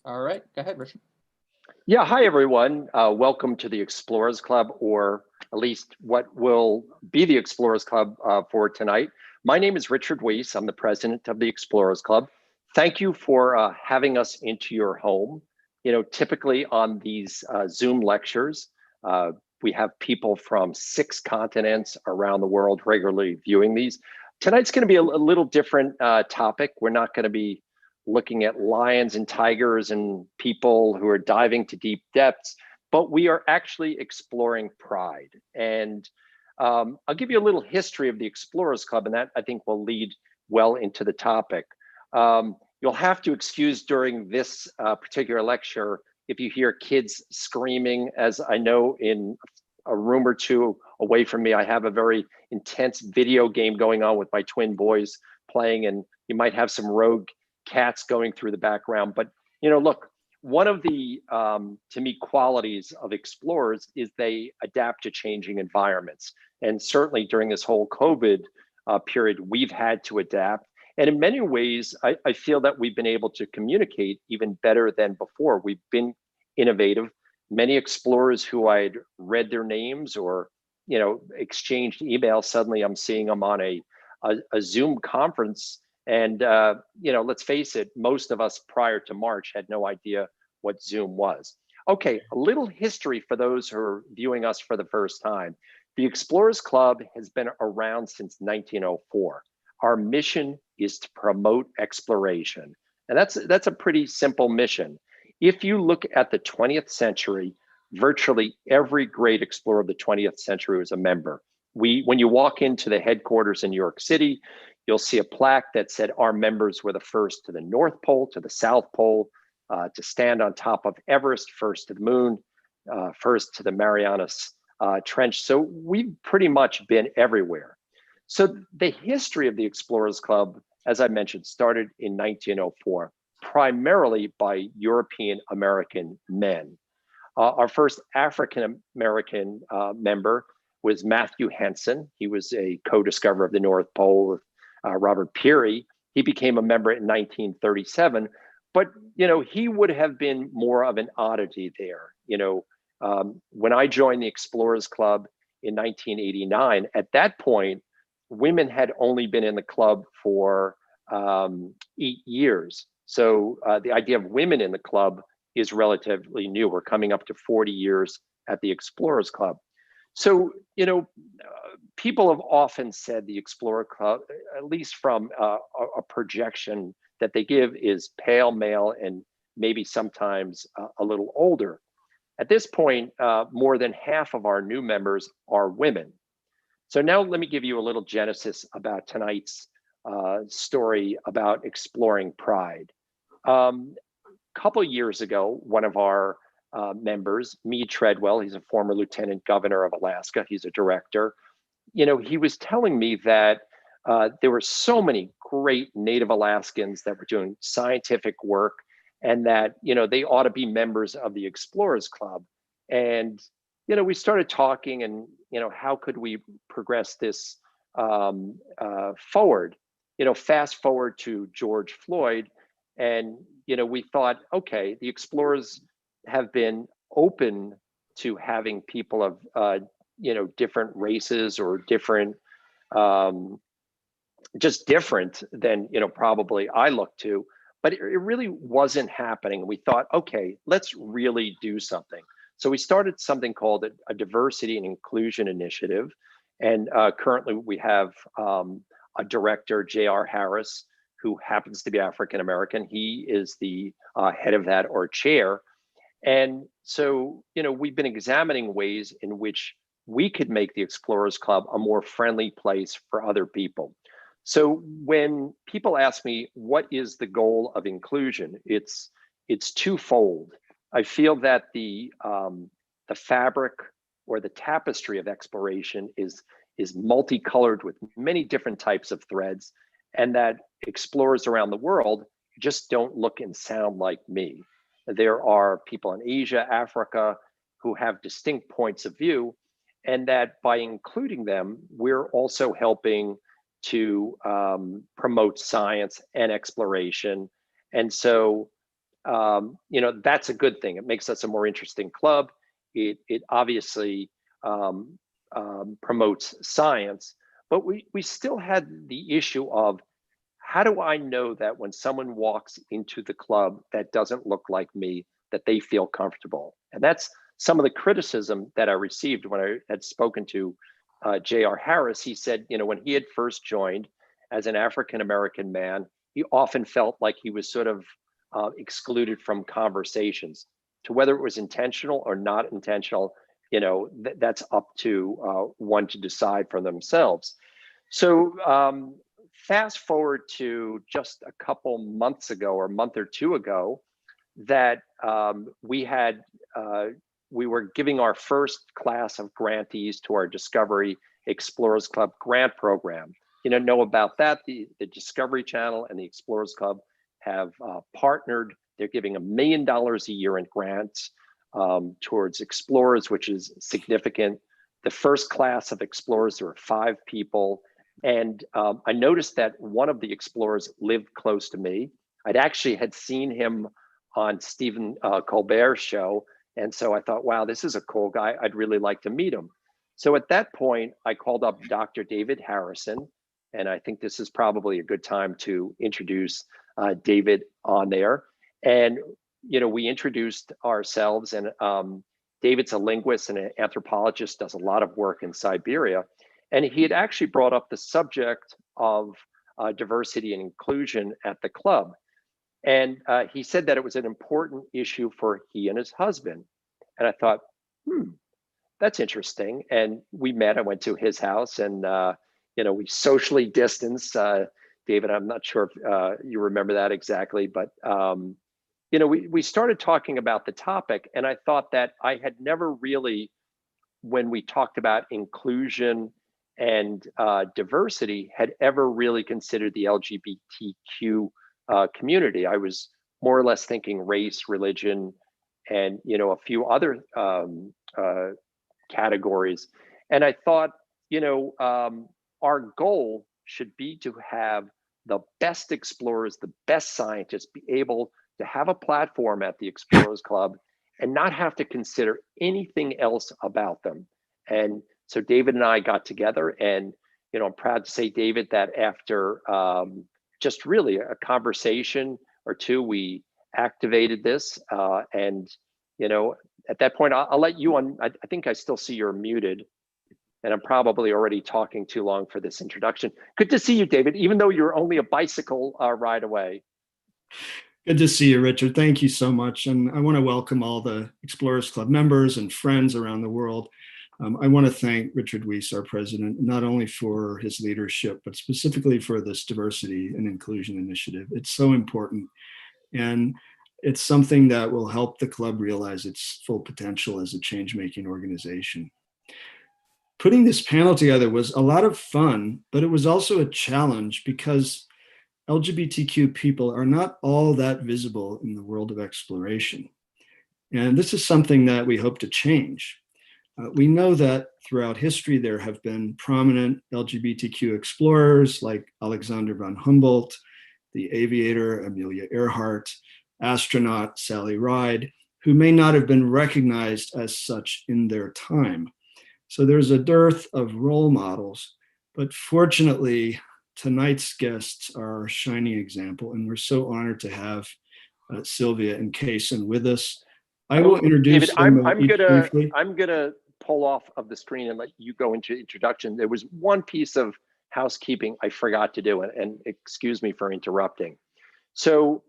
All right, go ahead, Richard. Yeah, hi everyone. Welcome to the Explorers Club, or at least what will be the Explorers Club for tonight. My name is Richard Wiese. I'm the president of the Explorers Club. Thank you for having us into your home. You know, typically on these Zoom lectures, we have people from 6 continents around the world regularly viewing these. Tonight's going to be a little different topic. We're not going to be looking at lions and tigers and people who are diving to deep depths, but we are actually exploring pride. And I'll give you a little history of the Explorers Club, and that I think will lead well into the topic. You'll have to excuse during this particular lecture if you hear kids screaming, as I know in a room or two away from me, I have a very intense video game going on with my twin boys playing, and you might have some rogue cats going through the background. But you know, look, one of the to me qualities of explorers is they adapt to changing environments, and certainly during this whole COVID period we've had to adapt, and in many ways I feel that we've been able to communicate even better than before. We've been innovative. Many explorers who I'd read their names or exchanged emails, suddenly I'm seeing them on a Zoom conference. And let's face it, most of us prior to March had no idea what Zoom was. Okay, a little history for those who are viewing us for the first time. The Explorers Club has been around since 1904. Our mission is to promote exploration. And that's a pretty simple mission. If you look at the 20th century, virtually every great explorer of the 20th century was a member. When you walk into the headquarters in New York City, you'll see a plaque that said our members were the first to the North Pole, to the South Pole, to stand on top of Everest, first to the moon, first to the Marianas Trench. So we've pretty much been everywhere. So the history of the Explorers Club, as I mentioned, started in 1904, primarily by European American men. Our first African American member was Matthew Henson. He was a co-discoverer of the North Pole with Robert Peary. He became a member in 1937, but he would have been more of an oddity there. When I joined the Explorers Club in 1989, at that point, women had only been in the club for 8 years. So the idea of women in the club is relatively new. We're coming up to 40 years at the Explorers Club. So, people have often said the Explorer Club, at least from a projection that they give, is pale male and maybe sometimes a little older. At this point, more than half of our new members are women. So now let me give you a little genesis about tonight's story about exploring pride. A couple years ago, one of our members, Meade Treadwell, he's a former lieutenant governor of Alaska, he's a director. He was telling me that there were so many great Native Alaskans that were doing scientific work, and that they ought to be members of the Explorers Club. And we started talking, and how could we progress this forward? Fast forward to George Floyd, and we thought, okay, the Explorers have been open to having people of different races or different, just different than probably I look to, but it really wasn't happening. We thought, okay, let's really do something. So we started something called a diversity and inclusion initiative, and currently we have a director, J.R. Harris, who happens to be African American. He is the head of that, or chair. And so, we've been examining ways in which we could make the Explorers Club a more friendly place for other people. So when people ask me, what is the goal of inclusion? It's twofold. I feel that the fabric or the tapestry of exploration is multicolored with many different types of threads, and that explorers around the world just don't look and sound like me. There are people in Asia, Africa, who have distinct points of view, and that by including them, we're also helping to promote science and exploration. And so that's a good thing. It makes us a more interesting club. It obviously promotes science, but we still had the issue of, how do I know that when someone walks into the club that doesn't look like me, that they feel comfortable? And that's some of the criticism that I received when I had spoken to J.R. Harris. He said, when he had first joined as an African-American man, he often felt like he was sort of excluded from conversations. To whether it was intentional or not intentional, that's up to one to decide for themselves. So fast forward to just a couple months ago, or a month or two ago, that we were giving our first class of grantees to our Discovery Explorers Club grant program. Know about that. The Discovery Channel and the Explorers Club have partnered. They're giving $1 million a year in grants towards explorers, which is significant. The first class of explorers, there were 5 people. And I noticed that one of the explorers lived close to me. I'd actually had seen him on Stephen Colbert's show. And so I thought, wow, this is a cool guy. I'd really like to meet him. So at that point, I called up Dr. David Harrison. And I think this is probably a good time to introduce David on there. And, we introduced ourselves, and David's a linguist and an anthropologist, does a lot of work in Siberia. And he had actually brought up the subject of diversity and inclusion at the club. And he said that it was an important issue for he and his husband. And I thought, that's interesting. And we met. I went to his house, and we socially distanced. David, I'm not sure if you remember that exactly, but we started talking about the topic, and I thought that I had never really, when we talked about inclusion and diversity, had ever really considered the LGBTQ community. I was more or less thinking race, religion, and a few other categories. And I thought, our goal should be to have the best explorers, the best scientists be able to have a platform at the Explorers Club and not have to consider anything else about them. And so David and I got together, and I'm proud to say, David, that after just really a conversation or two, we activated this. And at that point, I'll let you on. I think I still see you're muted, and I'm probably already talking too long for this introduction. Good to see you, David, even though you're only a bicycle ride away. Good to see you, Richard. Thank you so much. And I want to welcome all the Explorers Club members and friends around the world. I want to thank Richard Wiese, our president, not only for his leadership, but specifically for this diversity and inclusion initiative. It's so important. And it's something that will help the club realize its full potential as a change-making organization. Putting this panel together was a lot of fun, but it was also a challenge because LGBTQ people are not all that visible in the world of exploration. And this is something that we hope to change. We know that throughout history, there have been prominent LGBTQ explorers like Alexander von Humboldt, the aviator Amelia Earhart, astronaut Sally Ride, who may not have been recognized as such in their time. So there's a dearth of role models, but fortunately, tonight's guests are a shining example, and we're so honored to have Sylvia and Cason with us. I will introduce David, them briefly. I'm gonna pull off of the screen and let you go into introduction. There was one piece of housekeeping I forgot to do, and excuse me for interrupting. So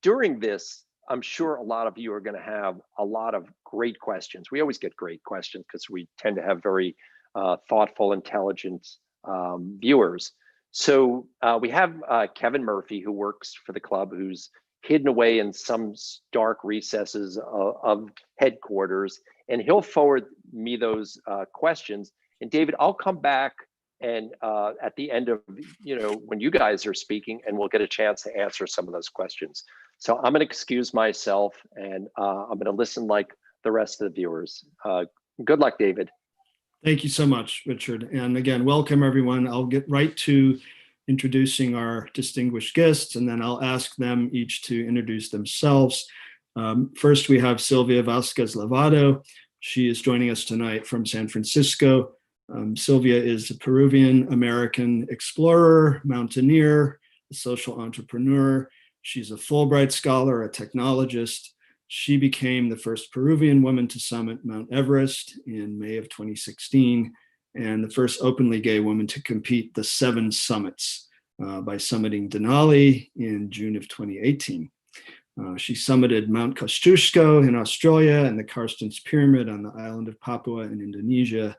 during this, I'm sure a lot of you are going to have a lot of great questions. We always get great questions because we tend to have very thoughtful, intelligent viewers. So we have Kevin Murphy, who works for the club, who's hidden away in some dark recesses of headquarters, and he'll forward me those questions. And David, I'll come back and at the end of, when you guys are speaking, and we'll get a chance to answer some of those questions. So I'm going to excuse myself, and I'm going to listen like the rest of the viewers. Good luck, David. Thank you so much, Richard. And again, welcome everyone. I'll get right to introducing our distinguished guests, and then I'll ask them each to introduce themselves. First, we have Silvia Vasquez-Lavado. She is joining us tonight from San Francisco. Sylvia is a Peruvian-American explorer, mountaineer, a social entrepreneur. She's a Fulbright scholar, a technologist. She became the first Peruvian woman to summit Mount Everest in May of 2016, and the first openly gay woman to compete the 7 summits by summiting Denali in June of 2018. She summited Mount Kosciuszko in Australia and the Karstens Pyramid on the island of Papua in Indonesia.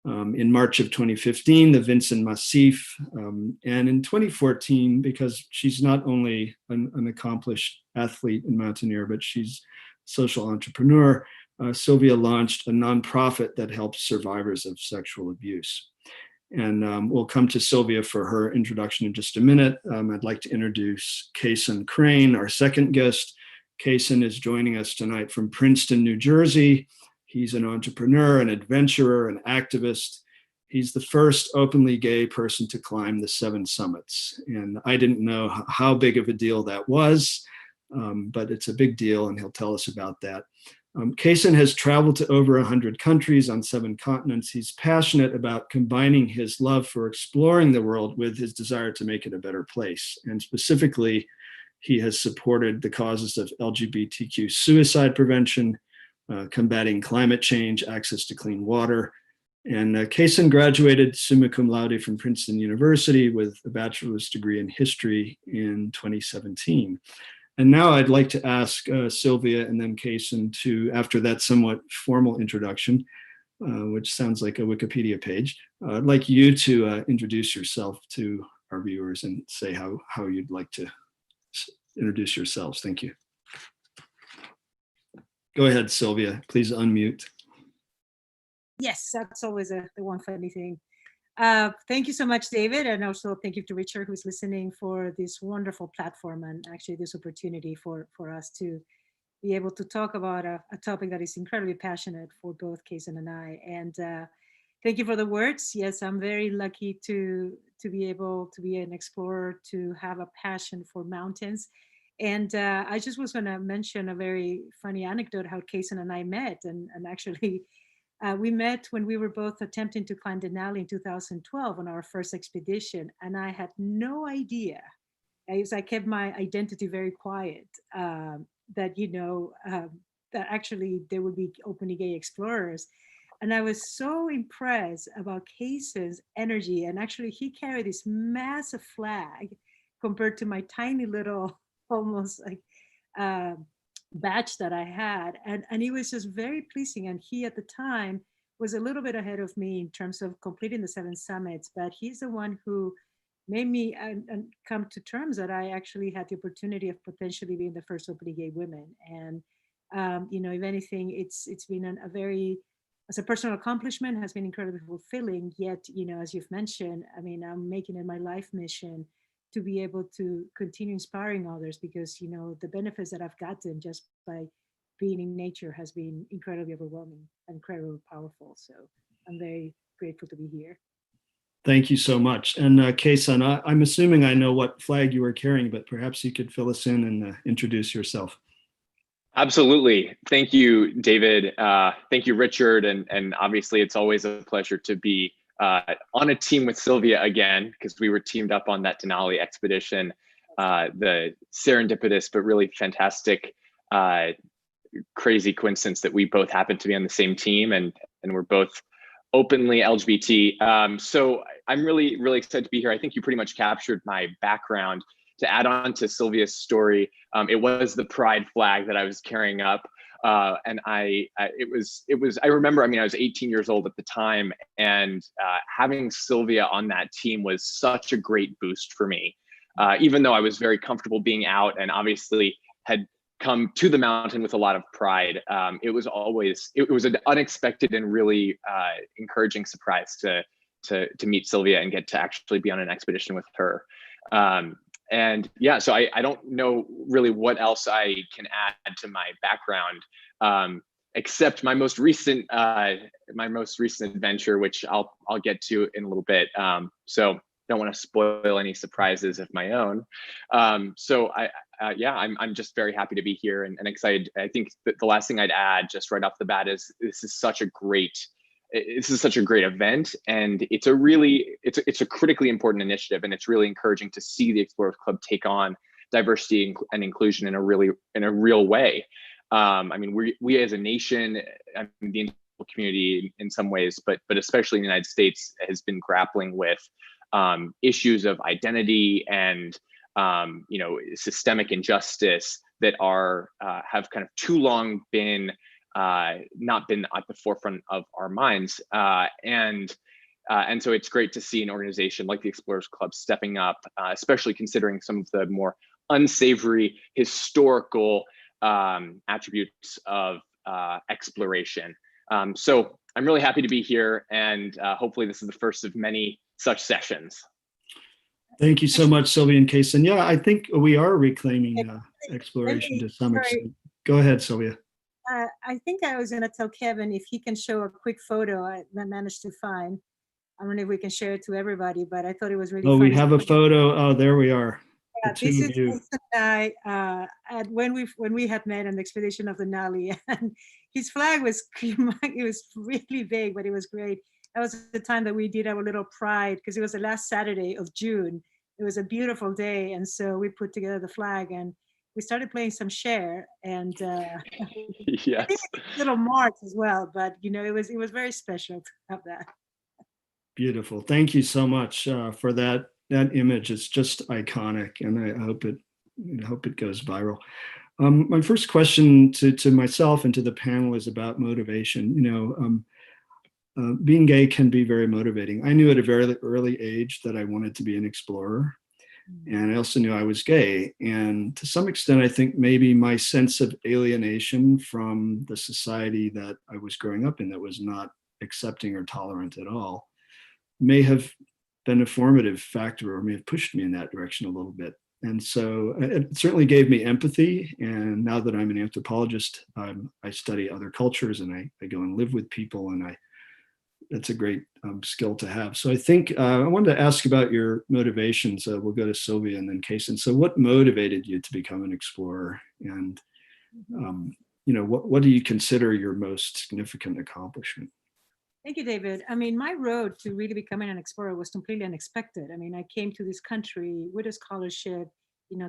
In March of 2015, the Vincent Massif, and in 2014, because she's not only an accomplished athlete and mountaineer, but she's a social entrepreneur, Sylvia launched a nonprofit that helps survivors of sexual abuse. And we'll come to Sylvia for her introduction in just a minute. I'd like to introduce Cason Crane, our second guest. Cason is joining us tonight from Princeton, New Jersey. He's an entrepreneur, an adventurer, an activist. He's the first openly gay person to climb the 7 summits. And I didn't know how big of a deal that was, but it's a big deal, and he'll tell us about that. Cason has traveled to over 100 countries on 7 continents. He's passionate about combining his love for exploring the world with his desire to make it a better place. And specifically, he has supported the causes of LGBTQ suicide prevention, combating climate change, access to clean water. And Cason graduated summa cum laude from Princeton University with a bachelor's degree in history in 2017. And now I'd like to ask Sylvia and then Cason to, after that somewhat formal introduction, which sounds like a Wikipedia page, I'd like you to introduce yourself to our viewers and say how you'd like to introduce yourselves. Thank you. Go ahead, Sylvia. Please unmute. Yes, that's always the one funny thing. Thank you so much, David. And also thank you to Richard, who's listening, for this wonderful platform and actually this opportunity for us to be able to talk about a topic that is incredibly passionate for both Cason and I. And thank you for the words. Yes, I'm very lucky to be able to be an explorer, to have a passion for mountains. And I just was going to mention a very funny anecdote how Cason and I met. And actually, we met when we were both attempting to climb Denali in 2012 on our first expedition. And I had no idea, as I kept my identity very quiet, that, that actually there would be openly gay explorers. And I was so impressed about Cason's energy. And actually, he carried this massive flag compared to my tiny little, almost like badge that I had, and it was just very pleasing. And he at the time was a little bit ahead of me in terms of completing the 7 summits, but he's the one who made me come to terms that I actually had the opportunity of potentially being the first openly gay woman. And if anything, it's been a very, as a personal accomplishment, has been incredibly fulfilling. Yet, as you've mentioned, I mean, I'm making it my life mission to be able to continue inspiring others, because the benefits that I've gotten just by being in nature has been incredibly overwhelming, incredibly powerful. So I'm very grateful to be here. Thank you so much. And Cason, I'm assuming I know what flag you were carrying, but perhaps you could fill us in and introduce yourself. Absolutely. Thank you, David. Thank you, Richard. And obviously, it's always a pleasure to be on a team with Sylvia again, because we were teamed up on that Denali expedition, the serendipitous but really fantastic, crazy coincidence that we both happened to be on the same team, and we're both openly LGBT. So I'm really, really excited to be here. I think you pretty much captured my background. To add on to Sylvia's story, it was the pride flag that I was carrying up. And I remember, I was 18 years old at the time, and having Sylvia on that team was such a great boost for me. Even though I was very comfortable being out and obviously had come to the mountain with a lot of pride, it was an unexpected and really encouraging surprise to meet Sylvia and get to actually be on an expedition with her. And yeah, so I don't know really what else I can add to my background, except my most recent adventure, which I'll get to in a little bit. So don't want to spoil any surprises of my own. So yeah, I'm just very happy to be here and excited. I think that the last thing I'd add just right off the bat is this is such a great event, and it's a critically important initiative, and it's really encouraging to see the Explorers Club take on diversity and inclusion in a real way. I mean, we as a nation, I mean, the community in some ways, but especially in the United States, has been grappling with issues of identity and systemic injustice that have kind of too long been not been at the forefront of our minds, and so it's great to see an organization like the Explorers Club stepping up, especially considering some of the more unsavory historical attributes of exploration. So I'm really happy to be here, and hopefully this is the first of many such sessions. Thank you so much, Sylvia and Cason. Yeah, I think we are reclaiming exploration to some extent. Go ahead, Sylvia. I think I was going to tell Kevin if he can show a quick photo I managed to find. I don't know if we can share it to everybody, but I thought it was really funny. We have a photo. Oh, there we are. Yeah, this is Jason and I when we had met on the expedition of the Nali, and his flag was it was really big, but it was great. That was the time that we did our little pride, because it was the last Saturday of June. It was a beautiful day, and so we put together the flag and we started playing some share, and yes, I think little march as well. But it was very special to have that. Beautiful. Thank you so much for that. That image is just iconic, and I hope it goes viral. My first question to myself and to the panel is about motivation. Being gay can be very motivating. I knew at a very early age that I wanted to be an explorer, and I also knew I was gay. And to some extent, I think maybe my sense of alienation from the society that I was growing up in, that was not accepting or tolerant at all, may have been a formative factor, or may have pushed me in that direction a little bit. And so it certainly gave me empathy. And now that I'm an anthropologist, I study other cultures, and I go and live with people, and that's a great skill to have. So I think I wanted to ask about your motivations. We'll go to Sylvia and then Cason. So what motivated you to become an explorer? And what do you consider your most significant accomplishment? Thank you, David. I mean, my road to really becoming an explorer was completely unexpected. I mean, I came to this country with a scholarship,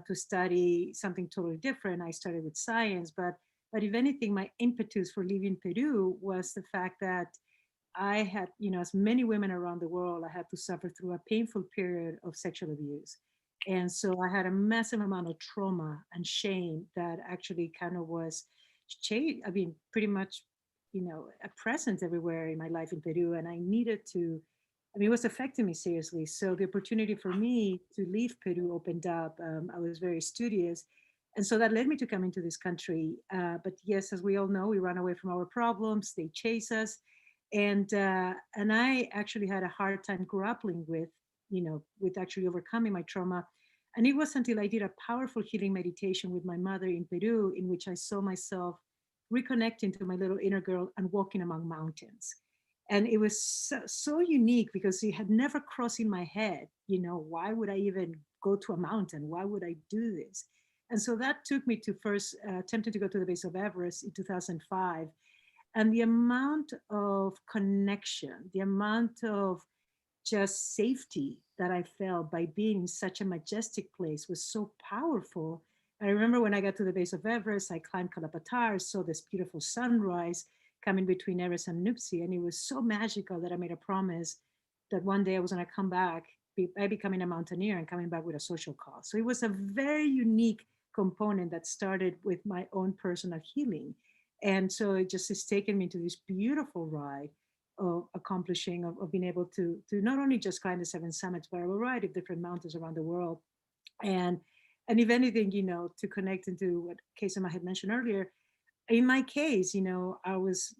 to study something totally different. I started with science, but if anything, my impetus for leaving Peru was the fact that I had, as many women around the world, I had to suffer through a painful period of sexual abuse. And so I had a massive amount of trauma and shame that actually kind of was changed. I mean, pretty much, a presence everywhere in my life in Peru. And I needed to, it was affecting me seriously. So the opportunity for me to leave Peru opened up. I was very studious. And so that led me to come into this country. But yes, as we all know, we run away from our problems. They chase us. And I actually had a hard time grappling with actually overcoming my trauma. And it wasn't until I did a powerful healing meditation with my mother in Peru, in which I saw myself reconnecting to my little inner girl and walking among mountains. And it was so unique, because it had never crossed in my head, why would I even go to a mountain? Why would I do this? And so that took me to first attempting to go to the base of Everest in 2005. And the amount of connection, the amount of just safety that I felt by being in such a majestic place was so powerful. I remember when I got to the base of Everest, I climbed Kalapatar, saw this beautiful sunrise coming between Everest and Nuptse, and it was so magical that I made a promise that one day I was going to come back by becoming a mountaineer and coming back with a social cause. So it was a very unique component that started with my own personal healing. And so it just has taken me to this beautiful ride of accomplishing, of being able to not only just climb the 7 summits, but a variety of different mountains around the world. And if anything, to connect into what Cason had mentioned earlier, in my case, I was,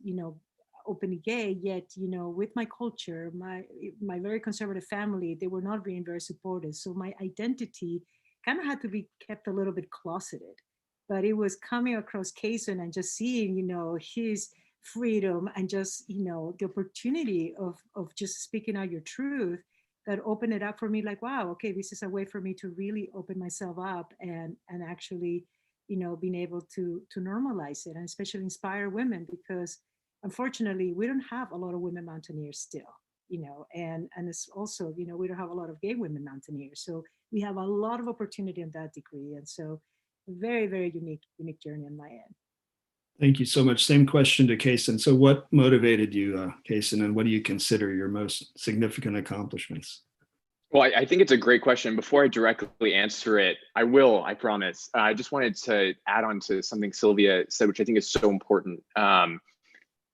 openly gay, yet, with my culture, my very conservative family, they were not being very supportive. So my identity kind of had to be kept a little bit closeted. But it was coming across Cason and just seeing, his freedom and just, the opportunity of just speaking out your truth that opened it up for me, like, wow, okay, this is a way for me to really open myself up and actually, being able to normalize it, and especially inspire women, because unfortunately we don't have a lot of women mountaineers still, and it's also, we don't have a lot of gay women mountaineers. So we have a lot of opportunity in that degree. And so very, very unique journey on my end. Thank you so much. Same question to Cason. So what motivated you, Cason, and what do you consider your most significant accomplishments? Well, I think it's a great question. Before I directly answer it, I promise. I just wanted to add on to something Sylvia said, which I think is so important,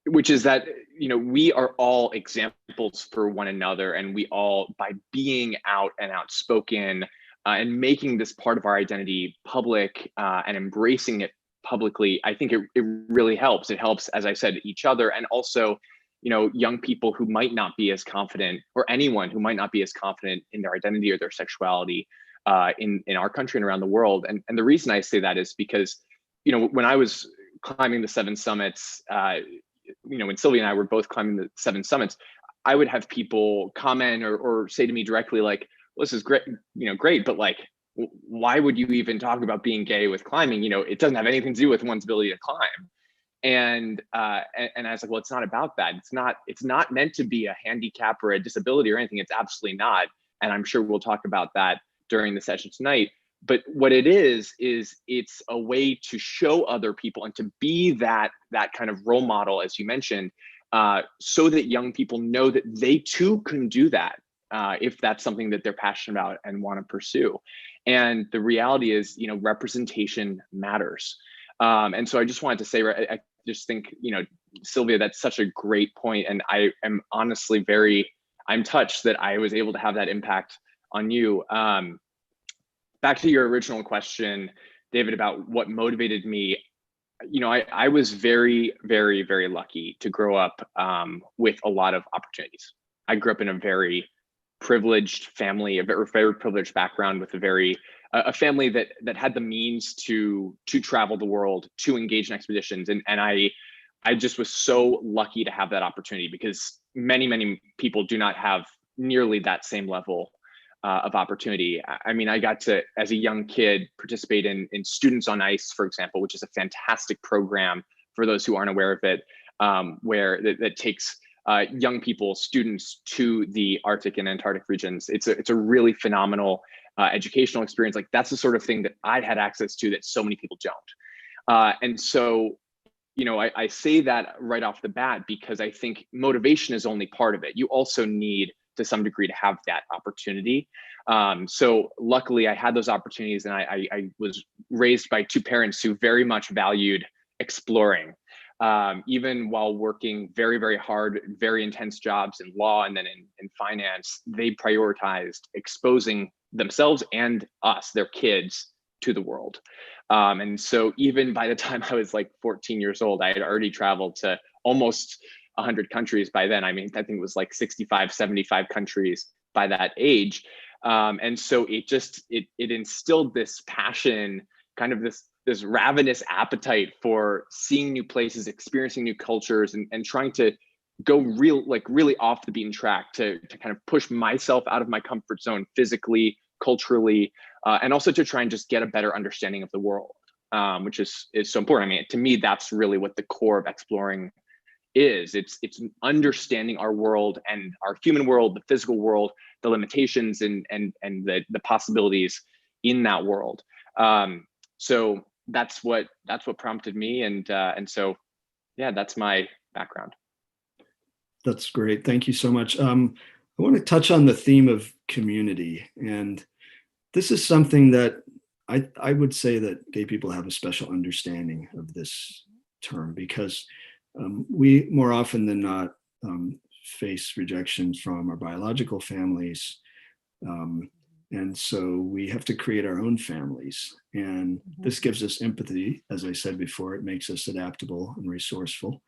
which is that, we are all examples for one another, and we all, by being out and outspoken and making this part of our identity public and embracing it publicly, I think it really helps. It helps, as I said, each other, and also, young people who might not be as confident, or anyone who might not be as confident in their identity or their sexuality in our country and around the world. And the reason I say that is because, when I was climbing the 7 summits, when Sylvia and I were both climbing the 7 summits, I would have people comment or say to me directly, like, well, this is great, great, but like, why would you even talk about being gay with climbing? It doesn't have anything to do with one's ability to climb. And I was like, well, it's not about that. It's not meant to be a handicap or a disability or anything. It's absolutely not. And I'm sure we'll talk about that during the session tonight. But what it is it's a way to show other people and to be that kind of role model, as you mentioned, so that young people know that they too can do that if that's something that they're passionate about and want to pursue. And the reality is, representation matters. And so I just wanted to say, I just think, Sylvia, that's such a great point. And I am honestly I'm touched that I was able to have that impact on you. Back to your original question, David, about what motivated me. I was very, very, very lucky to grow up with a lot of opportunities. I grew up in a very privileged family, a very privileged background, with a family that had the means to travel the world, to engage in expeditions. And I just was so lucky to have that opportunity, because many, many people do not have nearly that same level of opportunity. I mean, I got to, as a young kid, participate in Students on Ice, for example, which is a fantastic program for those who aren't aware of it, where that takes young people, students, to the Arctic and Antarctic regions. It's a really phenomenal educational experience. Like, that's the sort of thing that I had access to that so many people don't. And so, I say that right off the bat because I think motivation is only part of it. You also need, to some degree, to have that opportunity. So luckily I had those opportunities, and I was raised by 2 parents who very much valued exploring. Even while working very, very hard, very intense jobs in law and then in finance, they prioritized exposing themselves and us, their kids, to the world. And so even by the time I was like 14 years old, I had already traveled to almost 100 countries by then. I mean, I think it was like 65, 75 countries by that age. And so it instilled this passion, kind of this ravenous appetite for seeing new places, experiencing new cultures, and trying to go really off the beaten track to kind of push myself out of my comfort zone physically, culturally, and also to try and just get a better understanding of the world, which is so important. I mean, to me, that's really what the core of exploring is. It's understanding our world and our human world, the physical world, the limitations and the possibilities in that world. So that's what prompted me, and so yeah, that's my background. That's great. Thank you so much. I want to touch on the theme of community, and this is something that I would say that gay people have a special understanding of this term, because we more often than not face rejection from our biological families. And so we have to create our own families. And this gives us empathy. As I said before, it makes us adaptable and resourceful.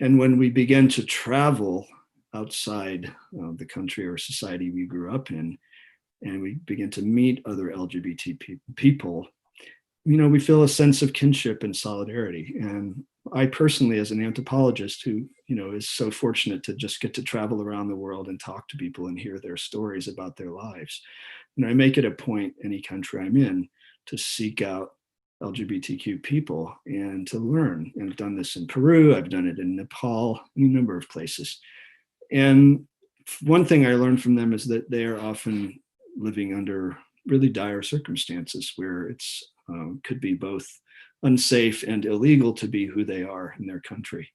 And when we begin to travel outside the country or society we grew up in, and we begin to meet other LGBT people, we feel a sense of kinship and solidarity. And I personally, as an anthropologist who is so fortunate to just get to travel around the world and talk to people and hear their stories about their lives. I make it a point, any country I'm in, to seek out LGBTQ people and to learn. And I've done this in Peru, I've done it in Nepal, any number of places. And one thing I learned from them is that they are often living under really dire circumstances where it's could be both unsafe and illegal to be who they are in their country.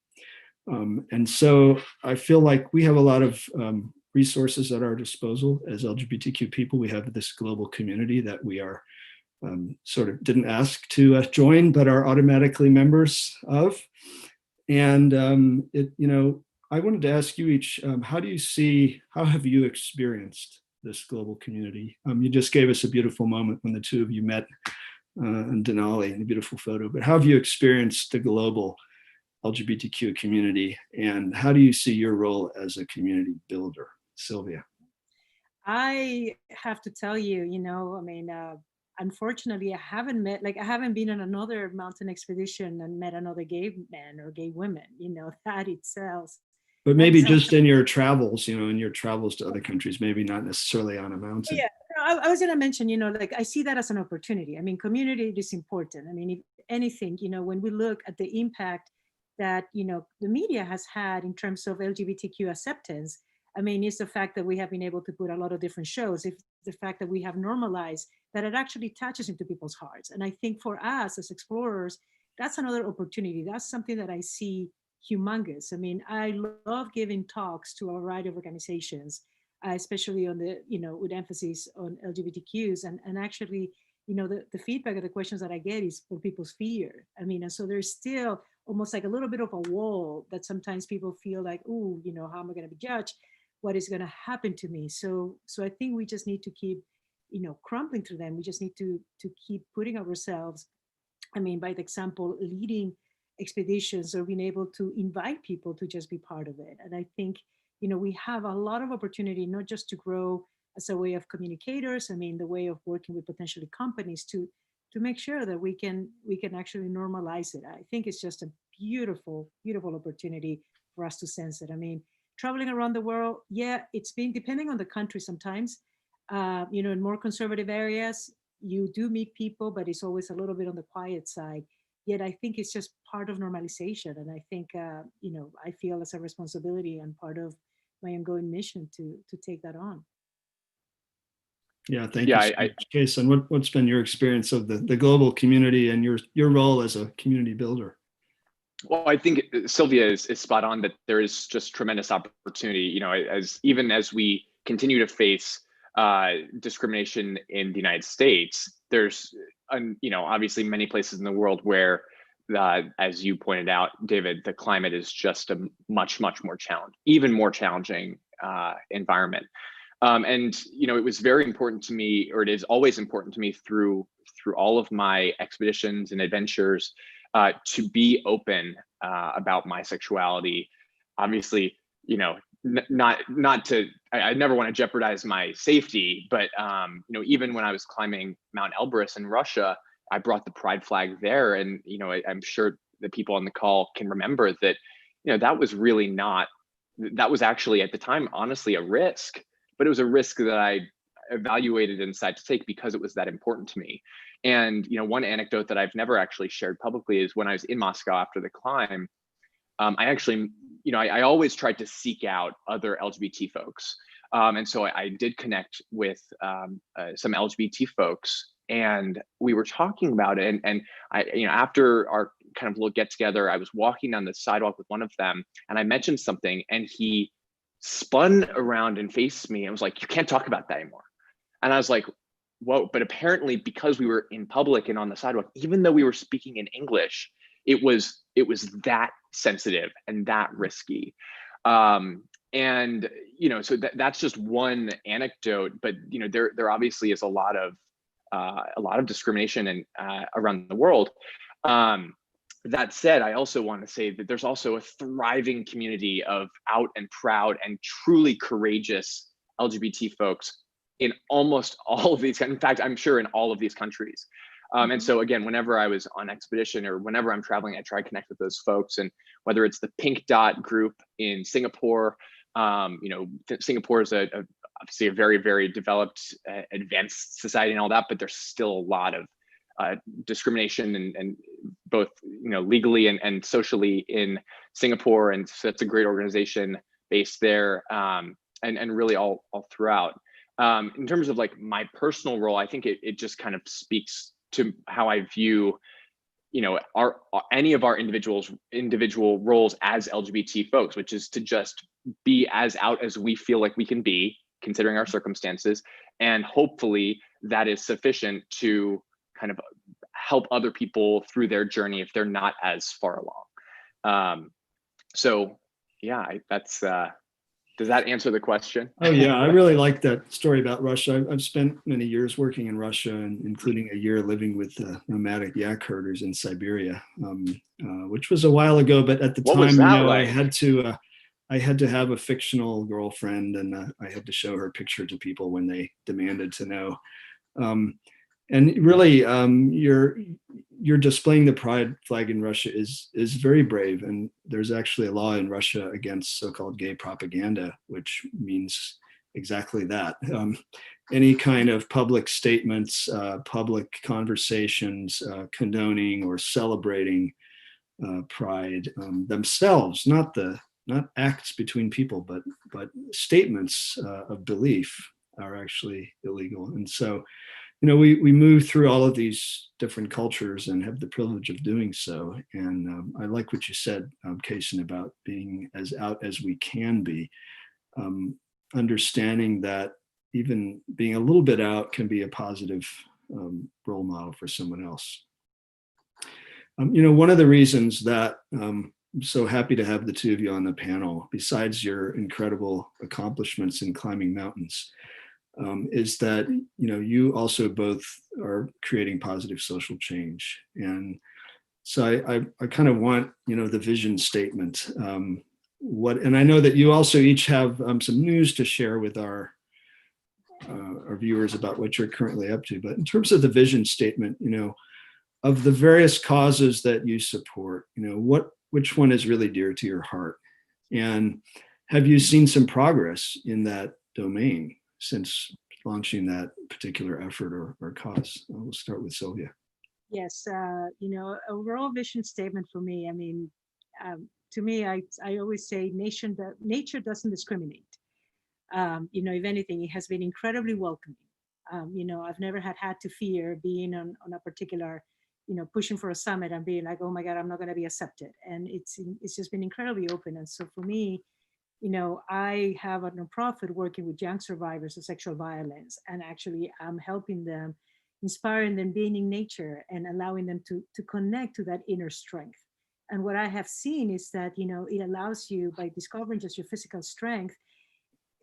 And so I feel like we have a lot of resources at our disposal as LGBTQ people. We have this global community that we are sort of didn't ask to join, but are automatically members of. And I wanted to ask you each, how have you experienced this global community? You just gave us a beautiful moment when the two of you met in Denali in a beautiful photo, but how have you experienced the global LGBTQ community, and how do you see your role as a community builder? Sylvia. I have to tell you, unfortunately, I haven't been on another mountain expedition and met another gay man or gay women, that itself. But maybe just in your travels, in your travels to other countries, maybe not necessarily on a mountain. Yeah, I was going to mention, I see that as an opportunity. Community is important. If anything, when we look at the impact that, the media has had in terms of LGBTQ acceptance, it's the fact that we have been able to put a lot of different shows. It's the fact that we have normalized that it actually touches into people's hearts. And I think for us as explorers, that's another opportunity. That's something that I see humongous. I love giving talks to a variety of organizations, especially on the, with emphasis on LGBTQs. And actually, the feedback of the questions that I get is for people's fear. And so there's still almost like a little bit of a wall that sometimes people feel like, oh, how am I going to be judged? What is going to happen to me? So I think we just need to keep, crumbling through them. We just need to keep putting ourselves, by the example, leading expeditions or being able to invite people to just be part of it. And I think, we have a lot of opportunity, not just to grow as a way of communicators, the way of working with potentially companies to make sure that we can actually normalize it. I think it's just a beautiful, beautiful opportunity for us to sense it. Traveling around the world, yeah, it's been depending on the country sometimes. In more conservative areas, you do meet people, but it's always a little bit on the quiet side. Yet I think it's just part of normalization. And I think, I feel as a responsibility and part of my ongoing mission to take that on. Yeah, thank you so much. Cason, what's been your experience of the global community and your role as a community builder? Well, I think Sylvia is spot on that there is just tremendous opportunity, even as we continue to face discrimination in the United States, there's, obviously many places in the world where, as you pointed out, David, the climate is just a much, much more even more challenging environment. And, it was very important to me, or it is always important to me through all of my expeditions and adventures, to be open about my sexuality. Obviously, not to, I never want to jeopardize my safety, but even when I was climbing Mount Elbrus in Russia, I brought the pride flag there, and I'm sure the people on the call can remember that, that was really not, that was actually at the time, honestly, a risk, but it was a risk that I evaluated and decided to take because it was that important to me. And one anecdote that I've never actually shared publicly is when I was in Moscow after the climb, I actually, I always tried to seek out other LGBT folks. And so I did connect with some LGBT folks, and we were talking about it. And I, after our kind of little get together, I was walking down the sidewalk with one of them, and I mentioned something, and he spun around and faced me and was like, "You can't talk about that anymore." And I was like, whoa, but apparently because we were in public and on the sidewalk, even though we were speaking in English, it was that sensitive and that risky. And, so that's just one anecdote, but, there obviously is a lot of discrimination and around the world. That said, I also want to say that there's also a thriving community of out and proud and truly courageous LGBT folks in almost all of these, in fact, I'm sure in all of these countries. And so again, whenever I was on expedition or whenever I'm traveling, I try to connect with those folks. And whether it's the Pink Dot group in Singapore, Singapore is obviously a very, very developed, advanced society and all that, but there's still a lot of discrimination and both legally and socially in Singapore, and so that's a great organization based there, and really all throughout. In terms of like my personal role, I think it just kind of speaks to how I view any of our individual roles as LGBT folks, which is to just be as out as we feel like we can be, considering our circumstances, and hopefully that is sufficient to kind of help other people through their journey if they're not as far along. So yeah, that's does that answer the question? Oh yeah, I really like that story about Russia. I've spent many years working in Russia, and including a year living with nomadic yak herders in Siberia, which was a while ago. But at the What time, was that I like? I had to have a fictional girlfriend, and I had to show her picture to people when they demanded to know. And really, you're displaying the pride flag in Russia is very brave. And there's actually a law in Russia against so-called gay propaganda, which means exactly that. Any kind of public statements, public conversations, condoning or celebrating pride themselves, not acts between people, but statements of belief are actually illegal. And so, we move through all of these different cultures and have the privilege of doing so. And I like what you said, Cason, about being as out as we can be, understanding that even being a little bit out can be a positive role model for someone else. One of the reasons that I'm so happy to have the two of you on the panel, besides your incredible accomplishments in climbing mountains, is that you also both are creating positive social change. And so I kind of want the vision statement. And I know that you also each have some news to share with our viewers about what you're currently up to. But in terms of the vision statement, of the various causes that you support, which one is really dear to your heart? And have you seen some progress in that domain since launching that particular effort or cause? We'll start with Sylvia. Yes, overall vision statement for me, to me, I always say nature doesn't discriminate. If anything, it has been incredibly welcoming. I've never had to fear being on a particular, pushing for a summit and being like, oh my God, I'm not going to be accepted. And it's just been incredibly open. And so for me, I have a nonprofit working with young survivors of sexual violence, and actually I'm helping them, inspiring them, being in nature and allowing them to connect to that inner strength. And what I have seen is that, it allows you, by discovering just your physical strength,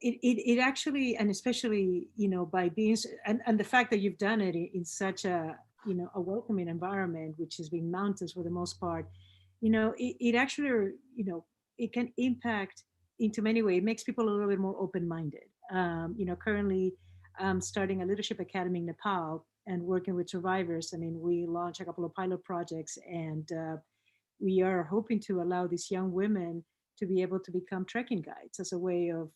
it actually, and especially, by being, and the fact that you've done it in such a welcoming environment, which has been mountains for the most part, it actually, it can impact into many ways. It makes people a little bit more open-minded. Currently I'm starting a leadership academy in Nepal and working with survivors. We launched a couple of pilot projects, and we are hoping to allow these young women to be able to become trekking guides as a way of,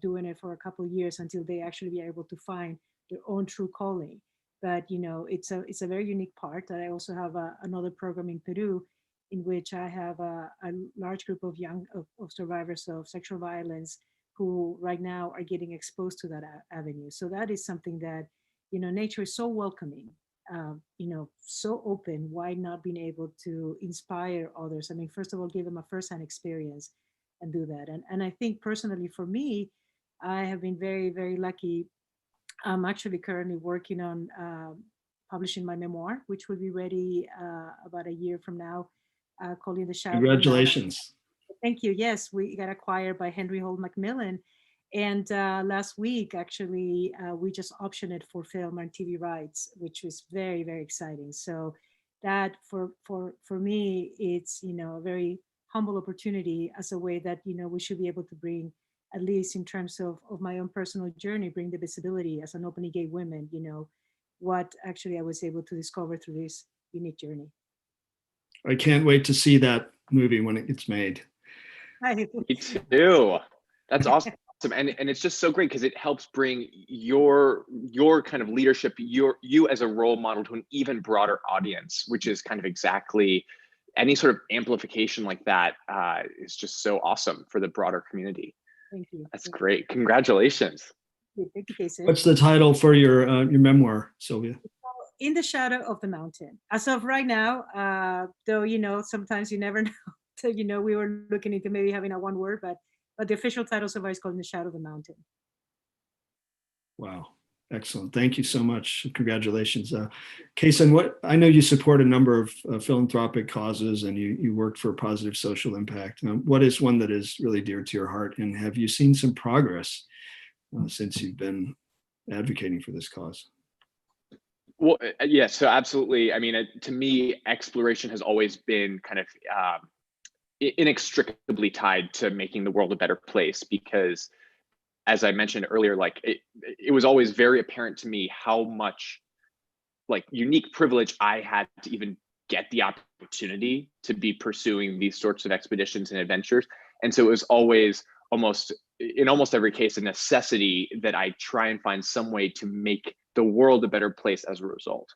doing it for a couple of years until they actually be able to find their own true calling. But, it's a very unique part. I also have another program in Peru in which I have a large group of of survivors of sexual violence who right now are getting exposed to that avenue. So that is something that, nature is so welcoming, so open. Why not being able to inspire others? First of all, give them a firsthand experience and do that. And I think personally for me, I have been very, very lucky. I'm actually currently working on publishing my memoir, which will be ready about a year from now. Calling the Shadow. Congratulations. Thank you. Yes, we got acquired by Henry Holt Macmillan. And last week, actually, we just optioned it for film and TV rights, which was very, very exciting. So that for me, it's, a very humble opportunity as a way that, we should be able to bring, at least in terms of my own personal journey, bring the visibility as an openly gay woman, what actually I was able to discover through this unique journey. I can't wait to see that movie when it gets made. Me too. That's awesome. And it's just so great because it helps bring your kind of leadership, you as a role model to an even broader audience, which is kind of exactly any sort of amplification like that is just so awesome for the broader community. Thank you. That's great. Congratulations. Thank you, Cason. What's the title for your memoir, Sylvia? In the Shadow of the Mountain. As of right now, though, sometimes you never know. So, we were looking into maybe having a one word, but the official title so far is called In the Shadow of the Mountain. Wow. Excellent. Thank you so much. Congratulations. Cason, I know you support a number of philanthropic causes and you work for positive social impact. What is one that is really dear to your heart? And have you seen some progress since you've been advocating for this cause? Well, yeah, so absolutely. I mean, to me, exploration has always been kind of inextricably tied to making the world a better place because, as I mentioned earlier, like it was always very apparent to me how much like unique privilege I had to even get the opportunity to be pursuing these sorts of expeditions and adventures. And so it was always in almost every case, a necessity that I try and find some way to make the world a better place as a result.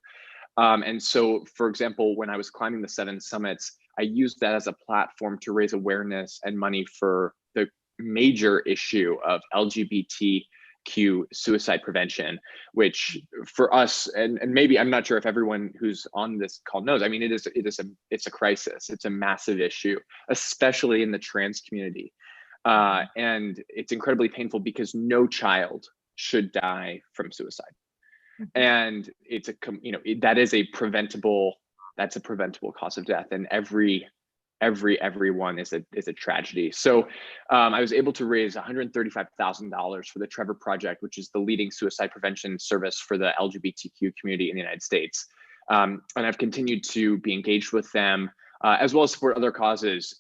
And so, for example, when I was climbing the 7 summits, I used that as a platform to raise awareness and money for the major issue of LGBTQ suicide prevention, which for us, and maybe I'm not sure if everyone who's on this call knows, I mean, it's a crisis. It's a massive issue, especially in the trans community. And it's incredibly painful because no child should die from suicide. And it's that is a preventable cause of death, and everyone is a tragedy. So I was able to raise $135,000 for the Trevor Project, which is the leading suicide prevention service for the LGBTQ community in the United States. And I've continued to be engaged with them as well as support other causes.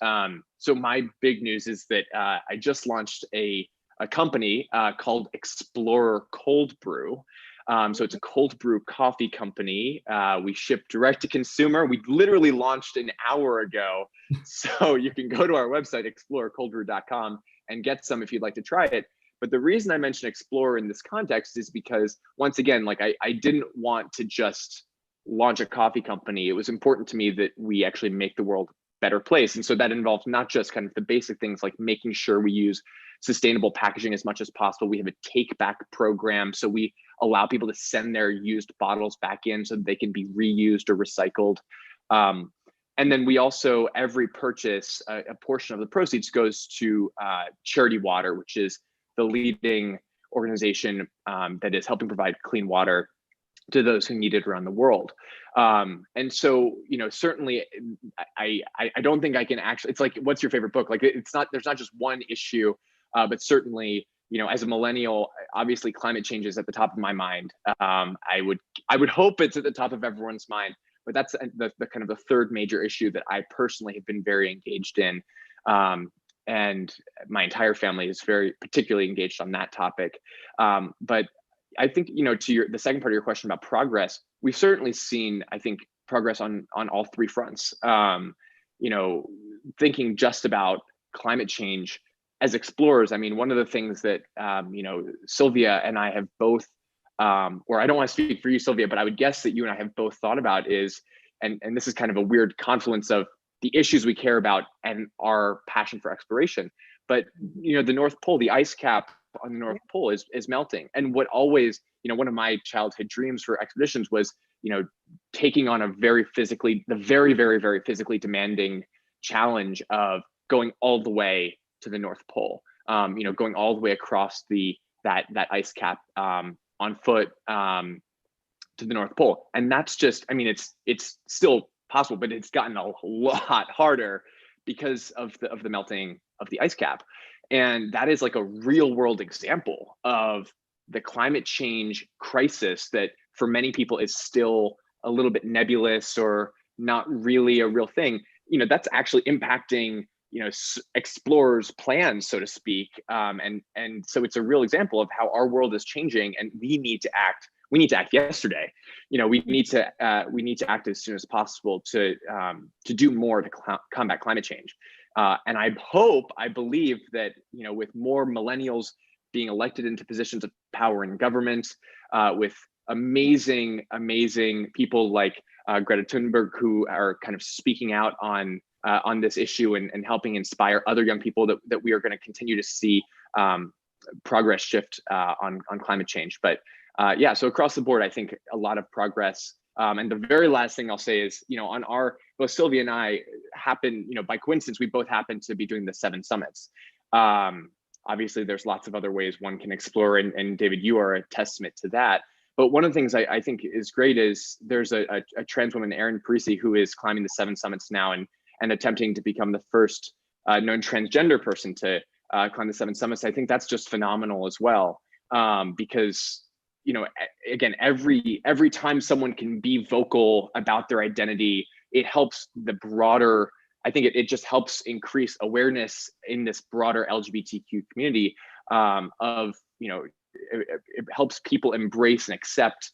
So my big news is that I just launched a company called Explorer Cold Brew. So it's a cold brew coffee company. We ship direct to consumer. We literally launched an hour ago. So you can go to our website, explorercoldbrew.com, and get some if you'd like to try it. But the reason I mention Explorer in this context is because, once again, like I didn't want to just launch a coffee company. It was important to me that we actually make the world a better place. And so that involves not just kind of the basic things like making sure we use sustainable packaging as much as possible. We have a take back program. So we allow people to send their used bottles back in so that they can be reused or recycled. And then we also, every purchase, a portion of the proceeds goes to Charity Water, which is the leading organization that is helping provide clean water to those who need it around the world. And so, certainly I don't think I can actually, it's like, what's your favorite book? Like, there's not just one issue, but certainly, as a millennial, obviously climate change is at the top of my mind. I would hope it's at the top of everyone's mind, but that's the kind of the third major issue that I personally have been very engaged in. And my entire family is very particularly engaged on that topic. But I think, to the second part of your question about progress, we've certainly seen, I think, progress on all three fronts. Thinking just about climate change as explorers, I mean, one of the things that, Sylvia and I have both, or I don't want to speak for you, Sylvia, but I would guess that you and I have both thought about is, and this is kind of a weird confluence of the issues we care about and our passion for exploration. But, the North Pole, the ice cap on the North Pole is melting. And what always, one of my childhood dreams for expeditions was, taking on the very, very, very physically demanding challenge of going all the way to the North Pole, going all the way across that ice cap on foot to the North Pole. And that's just, I mean, it's still possible, but it's gotten a lot harder because of the melting of the ice cap. And that is like a real world example of the climate change crisis that for many people is still a little bit nebulous or not really a real thing. That's actually impacting, explorers' plans, so to speak. And so it's a real example of how our world is changing and we need to act we need to act yesterday. We need to act as soon as possible to do more to combat climate change. And I believe that, with more millennials being elected into positions of power in government, with amazing people like Greta Thunberg, who are kind of speaking out on this issue and helping inspire other young people, that we are going to continue to see progress shift on climate change. But yeah, so across the board, I think a lot of progress. And the very last thing I'll say is, on both Sylvia and I happen, by coincidence, we both happen to be doing the 7 summits. Obviously, there's lots of other ways one can explore, and David, you are a testament to that. But one of the things I think is great is there's a trans woman, Parisi, who is climbing the 7 summits now and attempting to become the first known transgender person to climb the 7 summits. I think that's just phenomenal as well, because again, every time someone can be vocal about their identity, it helps the broader. I think it just helps increase awareness in this broader LGBTQ community of it helps people embrace and accept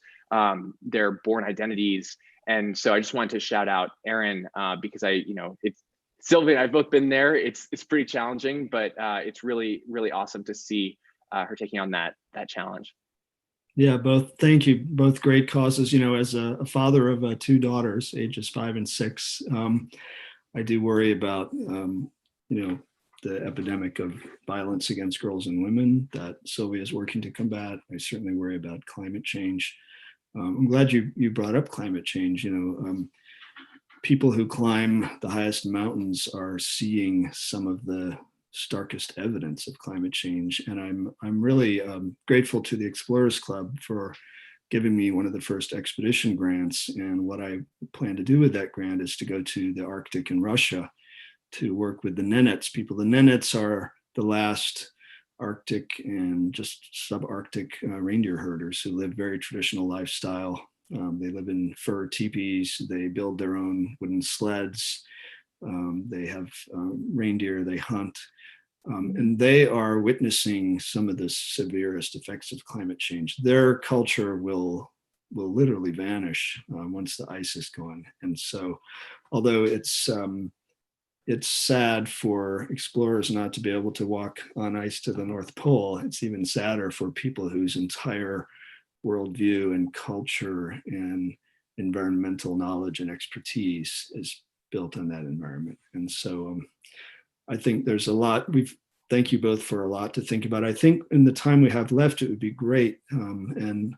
their born identities. And so I just wanted to shout out Erin because it's Sylvia and I've both been there. It's pretty challenging, but it's really, really awesome to see her taking on that challenge. Yeah, thank you. Both great causes. As a father of 2 daughters, ages 5 and 6, I do worry about, the epidemic of violence against girls and women that Sylvia is working to combat. I certainly worry about climate change. I'm glad you brought up climate change. People who climb the highest mountains are seeing some of the starkest evidence of climate change. And I'm really grateful to the Explorers Club for giving me one of the first expedition grants. And what I plan to do with that grant is to go to the Arctic in Russia to work with the Nenets people. The Nenets are the last Arctic and just subarctic reindeer herders who live very traditional lifestyle. They live in fur teepees. They build their own wooden sleds. They have reindeer they hunt. And they are witnessing some of the severest effects of climate change. Their culture will literally vanish once the ice is gone. And so, although it's sad for explorers not to be able to walk on ice to the North Pole, it's even sadder for people whose entire worldview and culture and environmental knowledge and expertise is built on that environment. And so I think there's a lot. Thank you both for a lot to think about. I think in the time we have left, it would be great. And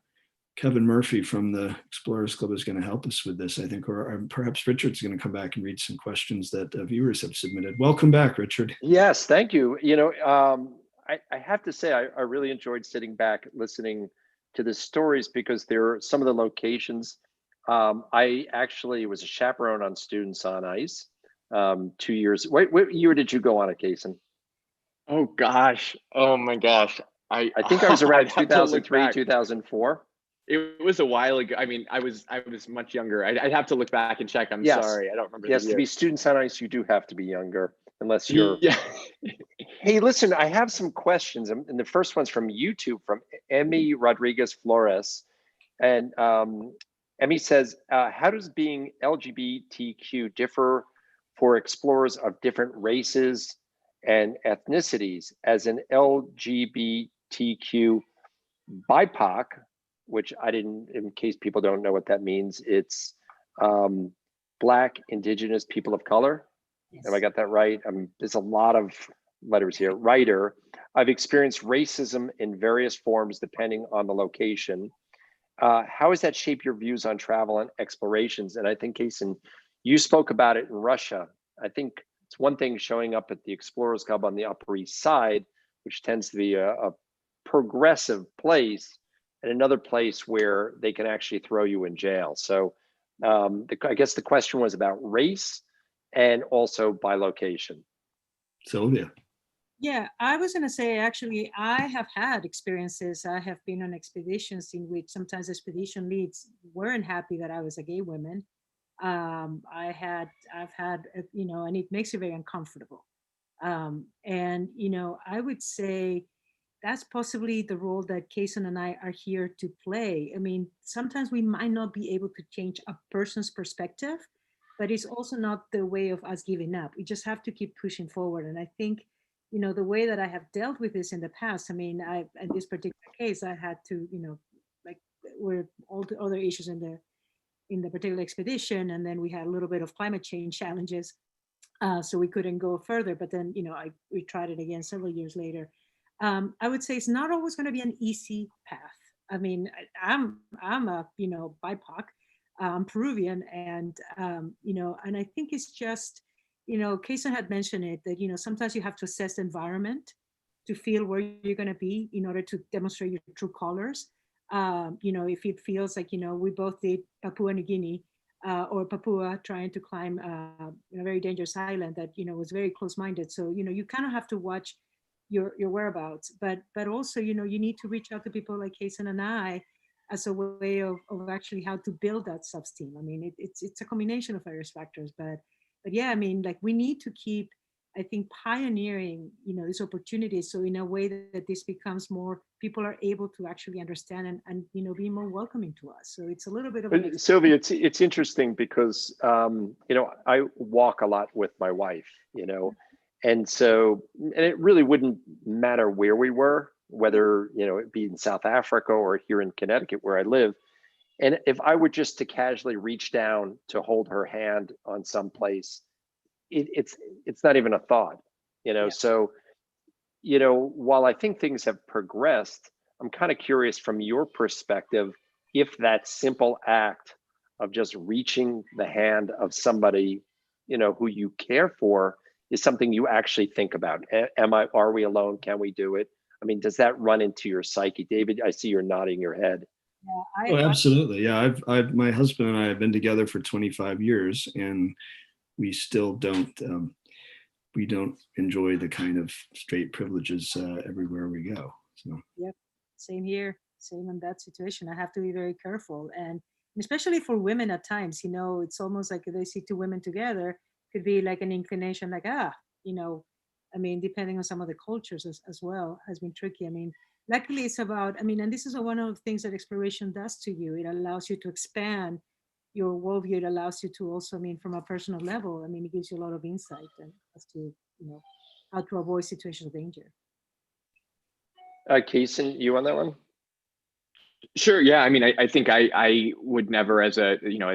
Kevin Murphy from the Explorers Club is going to help us with this, I think, or perhaps Richard's going to come back and read some questions that viewers have submitted. Welcome back, Richard. Yes, thank you. I have to say, I really enjoyed sitting back listening to the stories because there are some of the locations. I actually was a chaperone on Students on Ice 2 years. What year did you go on it, Cason? Oh gosh. Oh my gosh. I think I was around 2003, 2004. It was a while ago. I mean, I was much younger. I'd have to look back and check. I'm sorry, I don't remember. Yes, to be Students on Ice, you do have to be younger, unless you're. Yeah. Hey, listen, I have some questions, and the first one's from YouTube, from Emmy Rodriguez Flores, and Emmy says, "How does being LGBTQ differ for explorers of different races and ethnicities? As an LGBTQ BIPOC," which I didn't, in case people don't know what that means, it's Black, Indigenous, people of color. Yes. Have I got that right? There's a lot of letters here. Writer, "I've experienced racism in various forms depending on the location. How has that shaped your views on travel and explorations?" And I think, Cason, you spoke about it in Russia. I think it's one thing showing up at the Explorers Club on the Upper East Side, which tends to be a progressive place, and another place where they can actually throw you in jail. So I guess the question was about race and also by location. Sylvia. Yeah, I was going to say, actually, I have had experiences. I have been on expeditions in which sometimes expedition leads weren't happy that I was a gay woman. I've had, and it makes you very uncomfortable. And, I would say that's possibly the role that Cason and I are here to play. I mean, sometimes we might not be able to change a person's perspective, but it's also not the way of us giving up. We just have to keep pushing forward. And I think, the way that I have dealt with this in the past, I mean, in this particular case, I had to, like, were all the other issues in the particular expedition, and then we had a little bit of climate change challenges, so we couldn't go further. But then, we tried it again several years later. I would say it's not always going to be an easy path. I mean, I'm a BIPOC, I'm Peruvian, and and I think it's just, Cason had mentioned it, that sometimes you have to assess the environment to feel where you're going to be in order to demonstrate your true colors. If it feels like we both did Papua New Guinea or Papua, trying to climb a very dangerous island that was very close-minded. So you kind of have to watch your whereabouts, but also you need to reach out to people like Cason and I as a way of actually how to build that sub-team. I mean, it's a combination of various factors, but yeah, I mean, like, we need to keep, I think, pioneering these opportunities, so in a way that this becomes more, people are able to actually understand and be more welcoming to us. So it's a little bit of Sylvia, it's interesting because I walk a lot with my wife, and it really wouldn't matter where we were, whether it be in South Africa or here in Connecticut where I live. And if I were just to casually reach down to hold her hand on some place, it's not even a thought, Yeah. So while I think things have progressed, I'm kind of curious from your perspective if that simple act of just reaching the hand of somebody who you care for is something you actually think about. Are we alone? Can we do it? I mean, does that run into your psyche? David, I see you're nodding your head. Yeah, Oh, absolutely. Yeah, my husband and I have been together for 25 years, and we still don't enjoy the kind of straight privileges everywhere we go. So. Yep, same here, same in that situation. I have to be very careful, and especially for women at times, it's almost like if they see two women together, could be like an inclination, like, I mean, depending on some of the cultures as well, has been tricky. I mean, luckily it's about, and this is one of the things that exploration does to you. It allows you to expand your worldview. It allows you to also, from a personal level, it gives you a lot of insight and as to, how to avoid situations of danger. Cason, you on that one? Sure. Yeah. I mean, I think I would never, as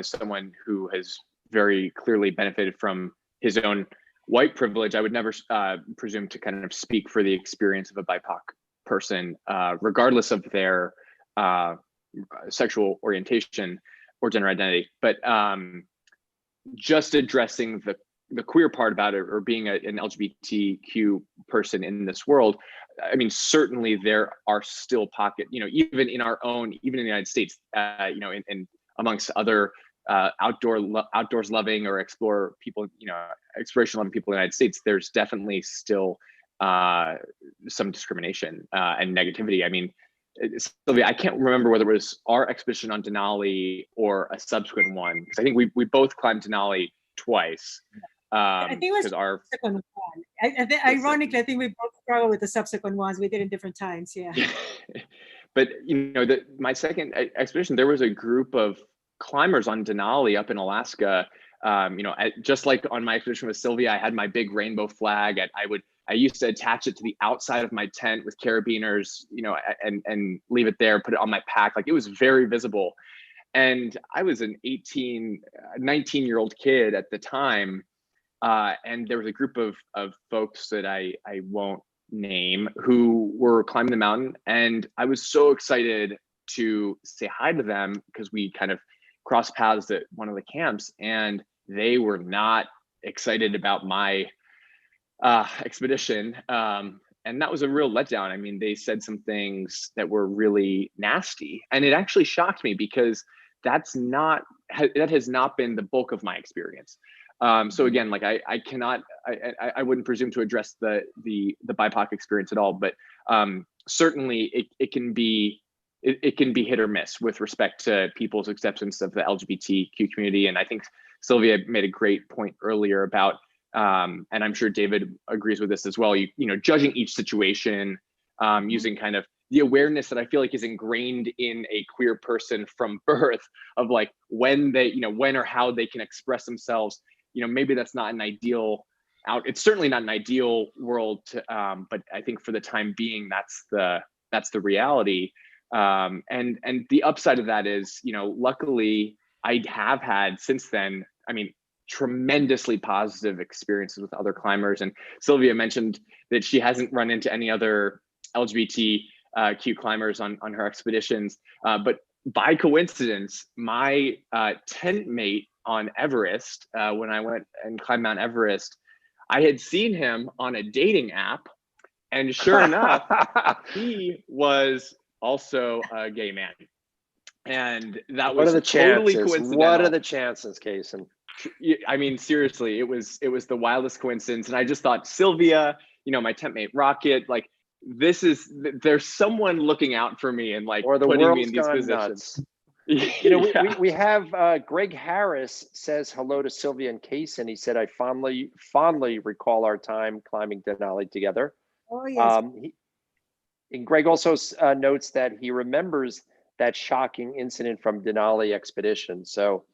someone who has very clearly benefited from his own white privilege, I would never presume to kind of speak for the experience of a BIPOC person, regardless of their sexual orientation or gender identity. But just addressing the queer part about it, or being an LGBTQ person in this world, I mean, certainly there are still pockets, even in the United States, in amongst other outdoors loving or exploration loving people in the United States, there's definitely still some discrimination and negativity. I mean, Sylvia, I can't remember whether it was our expedition on Denali or a subsequent one, because I think we both climbed Denali twice. I think it was our second one. Ironically, I think we both struggled with the subsequent ones. We did in different times. Yeah. But my second expedition, there was a group of climbers on Denali up in Alaska. Just like on my expedition with Sylvia, I had my big rainbow flag. I used to attach it to the outside of my tent with carabiners, and leave it there, put it on my pack. Like, it was very visible. And I was an 19-year-old kid at the time. And there was a group of folks that I won't name who were climbing the mountain. And I was so excited to say hi to them because we kind of crossed paths at one of the camps, and they were not excited about my expedition. And that was a real letdown. I mean, they said some things that were really nasty, and it actually shocked me because that has not been the bulk of my experience. So again, like I wouldn't presume to address the BIPOC experience at all, but certainly it can be hit or miss with respect to people's acceptance of the LGBTQ community. And I think Sylvia made a great point earlier about, and I'm sure David agrees with this as well, judging each situation using kind of the awareness that I feel like is ingrained in a queer person from birth of like when they, when or how they can express themselves. Maybe that's not an ideal it's certainly not an ideal world to, but I think for the time being, that's the reality. And the upside of that is, luckily I have had since then, tremendously positive experiences with other climbers. And Sylvia mentioned that she hasn't run into any other LGBTQ climbers on her expeditions. But by coincidence, my tent mate on Everest, when I went and climbed Mount Everest, I had seen him on a dating app, and sure enough, he was also a gay man. And that was totally coincidental. What are the chances, Cason? Seriously, it was the wildest coincidence. And I just thought, Sylvia, my tent mate Rocket, like there's someone looking out for me and like putting me in these positions. We have Greg Harris says hello to Sylvia and Cason. He said, I fondly recall our time climbing Denali together. Oh, yes. And Greg also notes that he remembers that shocking incident from Denali expedition. So,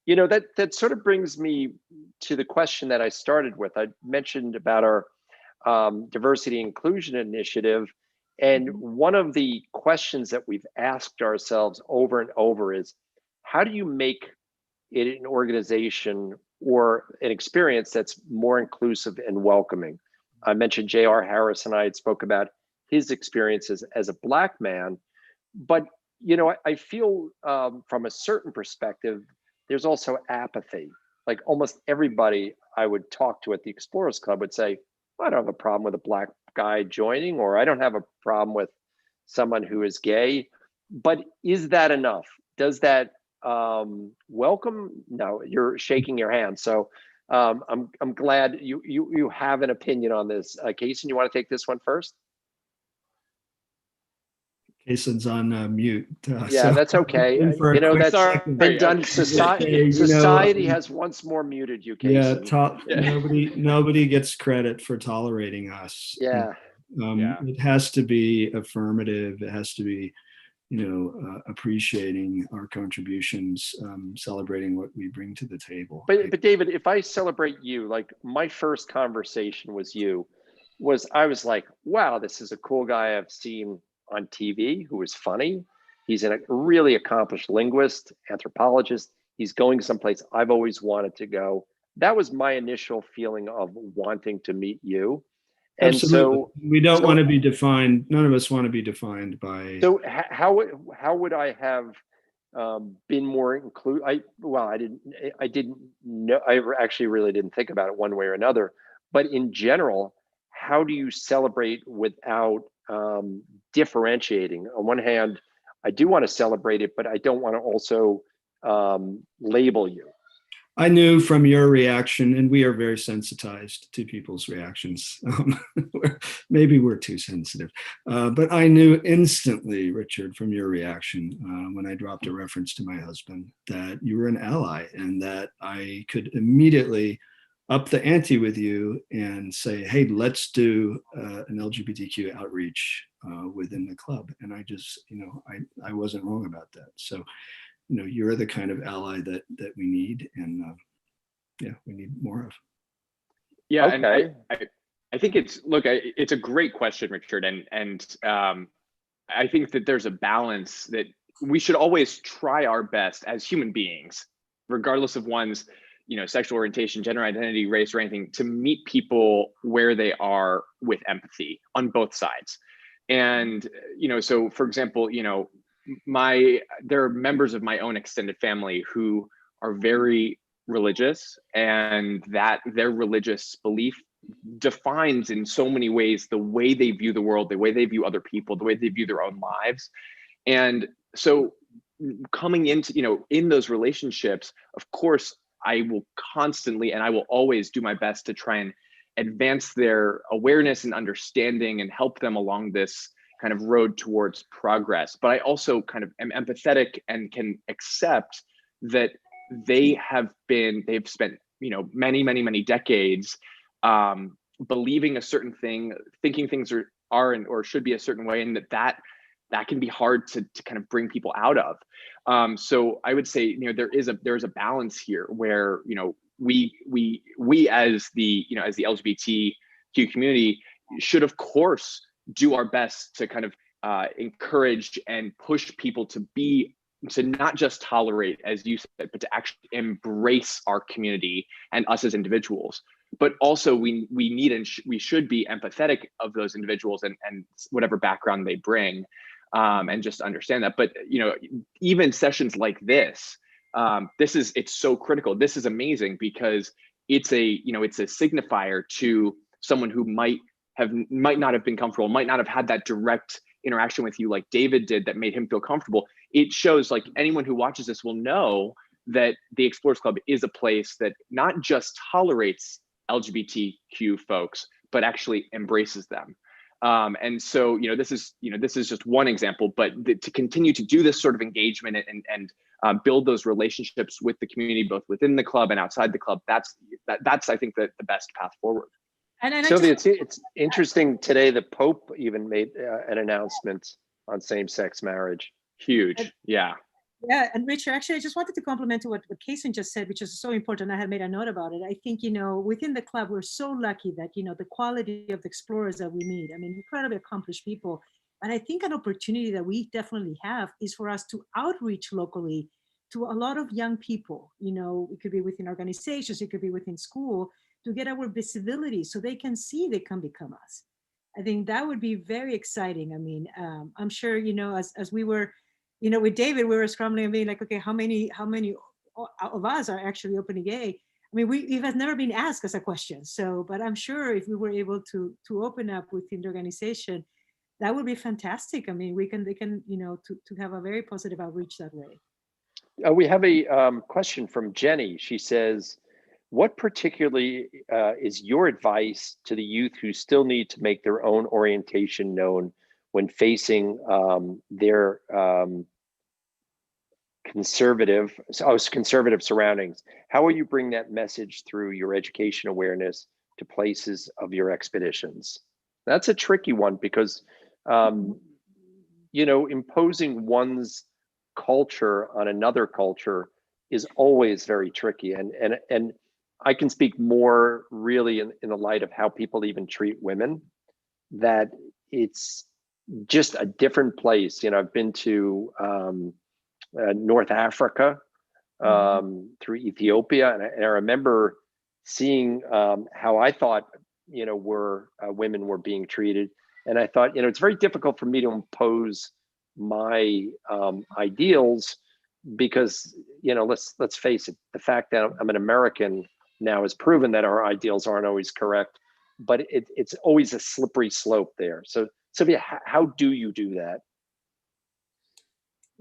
that sort of brings me to the question that I started with. I mentioned about our diversity inclusion initiative. And one of the questions that we've asked ourselves over and over is, how do you make it an organization or an experience that's more inclusive and welcoming? I mentioned J.R. Harris and I had spoke about his experiences as a Black man, but I feel from a certain perspective, there's also apathy. Like almost everybody I would talk to at the Explorers Club would say, I don't have a problem with a Black guy joining, or I don't have a problem with someone who is gay. But is that enough? Does that welcome? No, you're shaking your hand. So I'm glad you have an opinion on this. Cason, you want to take this one first? Cason's on mute. Yeah, that's okay. That's been done. Society has once more muted you, Cason. Nobody gets credit for tolerating us. Yeah. It has to be affirmative. It has to be, appreciating our contributions, celebrating what we bring to the table. But David, if I celebrate you, like my first conversation with you I was like, wow, this is a cool guy I've seen on TV who is funny. He's a really accomplished linguist, anthropologist. He's going someplace I've always wanted to go. That was my initial feeling of wanting to meet you. And absolutely. so we don't want to be defined. None of us want to be defined by. So how would I have been more inclusive? I didn't know. I actually really didn't think about it one way or another. But in general, how do you celebrate without differentiating? On one hand, I do want to celebrate it, but I don't want to also label you. I knew from your reaction, and we are very sensitized to people's reactions. Maybe we're too sensitive, but I knew instantly, Richard, from your reaction when I dropped a reference to my husband, that you were an ally and that I could immediately up the ante with you and say, hey, let's do an LGBTQ outreach within the club. And I just, I wasn't wrong about that. So, you're the kind of ally that we need, and we need more of. Yeah, okay. And I think it's a great question, Richard, and I think that there's a balance that we should always try our best as human beings, regardless of one's sexual orientation, gender identity, race, or anything, to meet people where they are with empathy on both sides. And so for example, there are members of my own extended family who are very religious, and that their religious belief defines in so many ways the way they view the world, the way they view other people, the way they view their own lives. And so coming into, in those relationships, of course, I will constantly, and I will always do my best to try and advance their awareness and understanding and help them along this kind of road towards progress. But I also kind of am empathetic and can accept that they've spent, many, many, many decades believing a certain thing, thinking things are are or should be a certain way, and that can be hard to kind of bring people out of. So I would say, there is a balance here where, we as the LGBTQ community should, of course, do our best to kind of encourage and push people to not just tolerate, as you said, but to actually embrace our community and us as individuals. But also we need and we should be empathetic of those individuals and whatever background they bring, and just understand that. But even sessions like this, it's so critical. This is amazing because it's a signifier to someone who might not have been comfortable, might not have had that direct interaction with you like David did that made him feel comfortable. It shows, like, anyone who watches this will know that the Explorers Club is a place that not just tolerates LGBTQ folks, but actually embraces them. And so, this is just one example, but to continue to do this sort of engagement and build those relationships with the community, both within the club and outside the club, that's I think the best path forward. And Sylvia, it's interesting today. The Pope even made an announcement on same-sex marriage. Huge, yeah. Yeah, and Richard, actually, I just wanted to compliment what Cason just said, which is so important. I had made a note about it. I think, within the club, we're so lucky that, the quality of the explorers that we meet, incredibly accomplished people. And I think an opportunity that we definitely have is for us to outreach locally to a lot of young people. It could be within organizations, it could be within school, to get our visibility so they can see they can become us. I think that would be very exciting. I'm sure, as we were, with David, we were scrambling and being like, okay, how many of us are actually openly gay? It has never been asked as a question. So, but I'm sure if we were able to open up within the organization, that would be fantastic. They can, to have a very positive outreach that way. We have a question from Jenny. She says, what particularly is your advice to the youth who still need to make their own orientation known when facing their conservative surroundings? How will you bring that message through your education awareness to places of your expeditions? That's a tricky one because, imposing one's culture on another culture is always very tricky. And I can speak more really in the light of how people even treat women, that it's just a different place. I've been to North Africa, through Ethiopia, and I remember seeing how I thought, women were being treated, and I thought, it's very difficult for me to impose my ideals because, let's face it, the fact that I'm an American now has proven that our ideals aren't always correct, but it's always a slippery slope there. So Sylvia, how do you do that?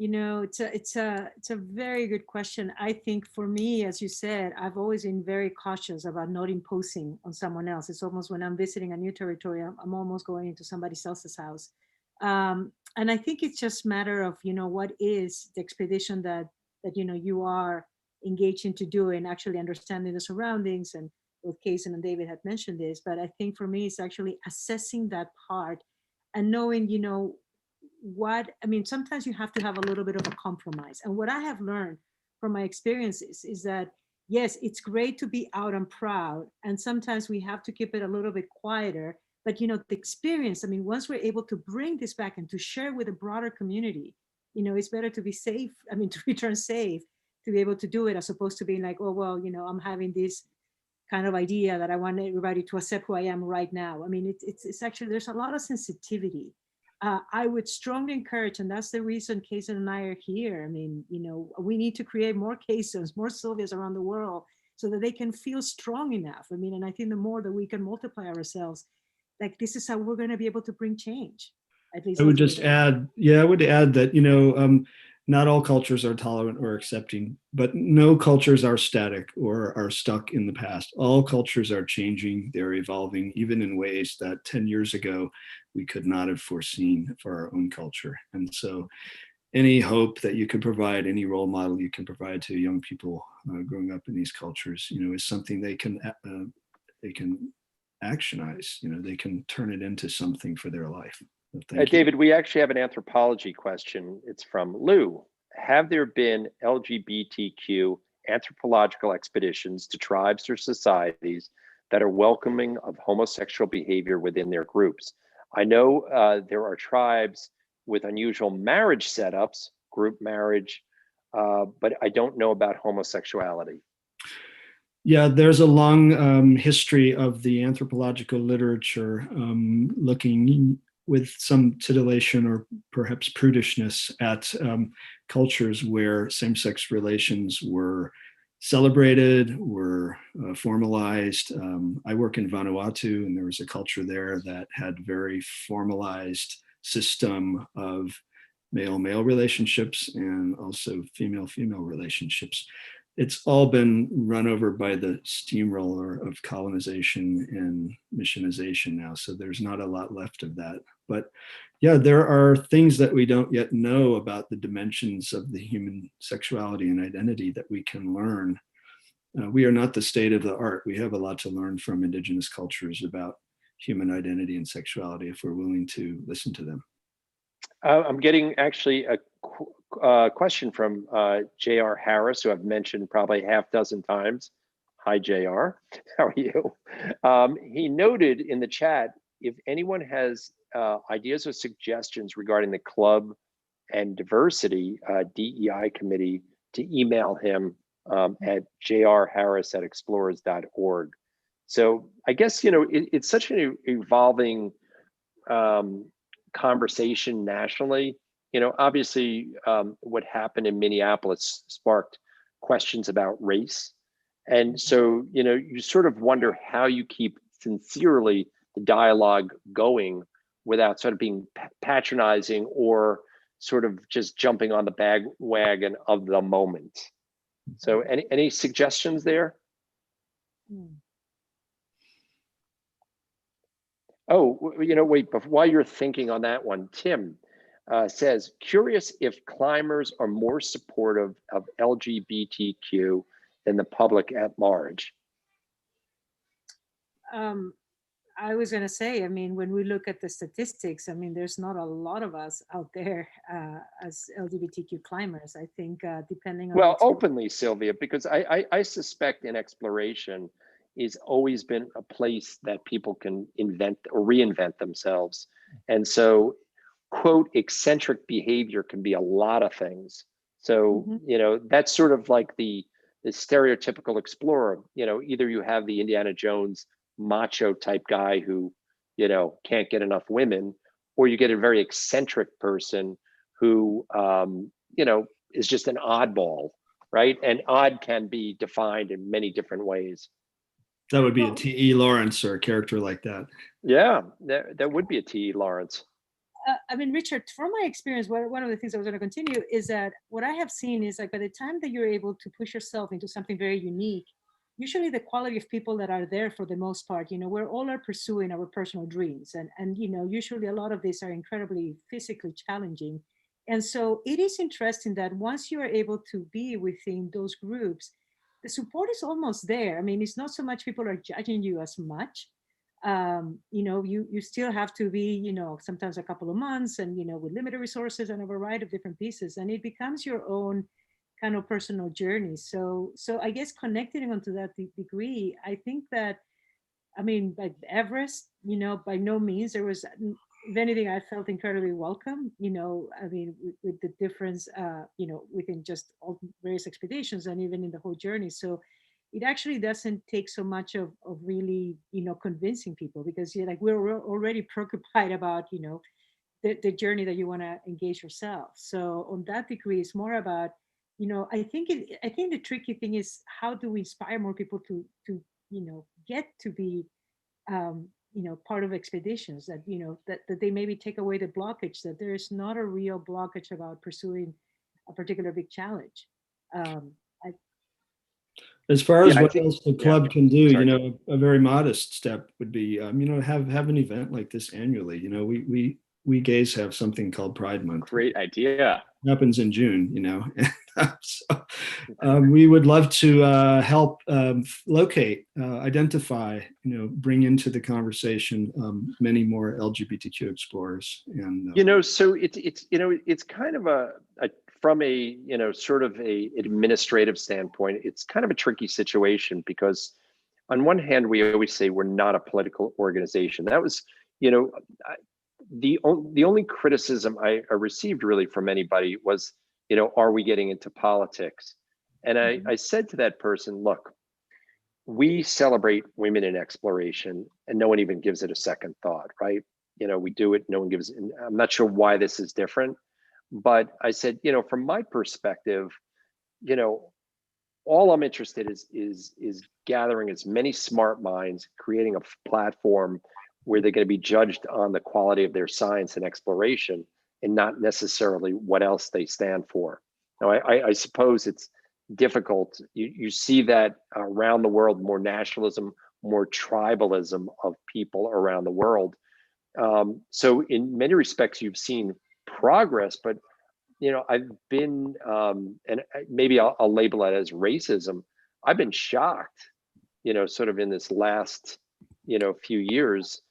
It's a very good question. I think for me, as you said, I've always been very cautious about not imposing on someone else. It's almost when I'm visiting a new territory, I'm almost going into somebody else's house. And I think it's just a matter of, what is the expedition that you are engaging to do, and actually understanding the surroundings. And both Cason and David had mentioned this, but I think for me, it's actually assessing that part and knowing, sometimes you have to have a little bit of a compromise. And what I have learned from my experiences is that, yes, it's great to be out and proud. And sometimes we have to keep it a little bit quieter. But, the experience, once we're able to bring this back and to share with a broader community, it's better to be safe, to return safe, to be able to do it, as opposed to being like, oh, well, I'm having this kind of idea that I want everybody to accept who I am right now. It's actually, there's a lot of sensitivity. I would strongly encourage, and that's the reason Cason and I are here. We need to create more Casons, more Sylvias around the world so that they can feel strong enough. And I think the more that we can multiply ourselves, like, this is how we're going to be able to bring change. At least I would just add, that, not all cultures are tolerant or accepting, but no cultures are static or are stuck in the past. All cultures are changing, they're evolving, even in ways that 10 years ago we could not have foreseen for our own culture. And so any hope that you can provide, any role model you can provide to young people growing up in these cultures, is something they can actionize. They can turn it into something for their life. So thank you. David, we actually have an anthropology question. It's from Lou. Have there been LGBTQ anthropological expeditions to tribes or societies that are welcoming of homosexual behavior within their groups? I know there are tribes with unusual marriage setups, group marriage, but I don't know about homosexuality. Yeah, there's a long history of the anthropological literature looking with some titillation or perhaps prudishness at cultures where same-sex relations were celebrated, were formalized. I work in Vanuatu, and there was a culture there that had very formalized system of male-male relationships and also female-female relationships. It's all been run over by the steamroller of colonization and missionization now, so there's not a lot left of that. But yeah, there are things that we don't yet know about the dimensions of the human sexuality and identity that we can learn. We are not the state of the art. We have a lot to learn from indigenous cultures about human identity and sexuality if we're willing to listen to them. I'm getting actually a question from J.R. Harris, who I've mentioned probably half dozen times. Hi, J.R. How are you? He noted in the chat, if anyone has ideas or suggestions regarding the club and diversity DEI committee, to email him at jrharris@explorers.org. So I guess, it's such an evolving conversation nationally. Obviously what happened in Minneapolis sparked questions about race. And so, you sort of wonder how you keep sincerely the dialogue going without sort of being patronizing or sort of just jumping on the bandwagon of the moment. So any suggestions there? Oh, wait, but while you're thinking on that one, Tim says, curious if climbers are more supportive of LGBTQ than the public at large. I was going to say, when we look at the statistics, there's not a lot of us out there as LGBTQ climbers. I think depending on— Well, openly, Sylvia, because I suspect in exploration is always been a place that people can invent or reinvent themselves. And so, quote, eccentric behavior can be a lot of things. So, that's sort of like the stereotypical explorer. Either you have the Indiana Jones macho type guy who, can't get enough women, or you get a very eccentric person who, is just an oddball, right? And odd can be defined in many different ways. That would be a T.E. Lawrence or a character like that. Yeah, that would be a T.E. Lawrence. Richard, from my experience, one of the things I was going to continue is that what I have seen is like by the time that you're able to push yourself into something very unique, usually the quality of people that are there for the most part, we're all are pursuing our personal dreams. And usually a lot of these are incredibly physically challenging. And so it is interesting that once you are able to be within those groups, the support is almost there. It's not so much people are judging you as much. You still have to be, sometimes a couple of months and, with limited resources and a variety of different pieces. And it becomes your own kind of personal journey. So I guess connecting onto that degree, I think that, like Everest, by no means there was, if anything, I felt incredibly welcome, with the difference, within just all various expeditions and even in the whole journey. So it actually doesn't take so much of really, convincing people, because we're already preoccupied about, the journey that you want to engage yourself. So on that degree, it's more about, I think the tricky thing is how do we inspire more people to get to be, part of expeditions, that, that they maybe take away the blockage, that there is not a real blockage about pursuing a particular big challenge. As far as what else the club can do, a very modest step would be, have an event like this annually. we gays have something called Pride Month. Great idea. It happens in June, you know. So, we would love to help locate, identify, you know, bring into the conversation many more LGBTQ explorers. And you know, so it's you know, it's kind of a from a, you know, sort of a administrative standpoint, it's kind of a tricky situation, because on one hand, we always say we're not a political organization. That was, you know, the only criticism I received really from anybody was, you know, are we getting into politics? And I said to that person, look, we celebrate women in exploration and no one even gives it a second thought, right? You know, we do it, no one gives it. I'm not sure why this is different, but I said, you know, from my perspective, you know, all I'm interested is gathering as many smart minds, creating a platform where they're going to be judged on the quality of their science and exploration, and not necessarily what else they stand for. Now, I suppose it's difficult. You see that around the world, more nationalism, more tribalism of people around the world. So in many respects, you've seen progress, but you know, I've been, and maybe I'll label it as racism. I've been shocked, you know, sort of in this last, you know, few years,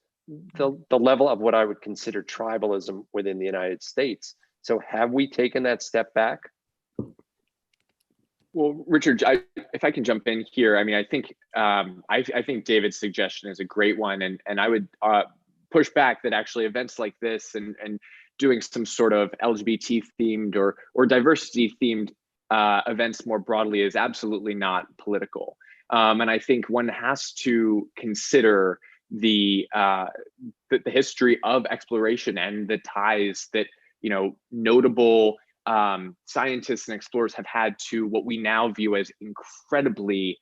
the level of what I would consider tribalism within the United States. So have we taken that step back? Well, Richard, if I can jump in here, I mean, I think I think David's suggestion is a great one, and I would push back that actually events like this and doing some sort of LGBT themed or diversity themed events more broadly is absolutely not political. And I think one has to consider the history of exploration and the ties that, you know, notable scientists and explorers have had to what we now view as incredibly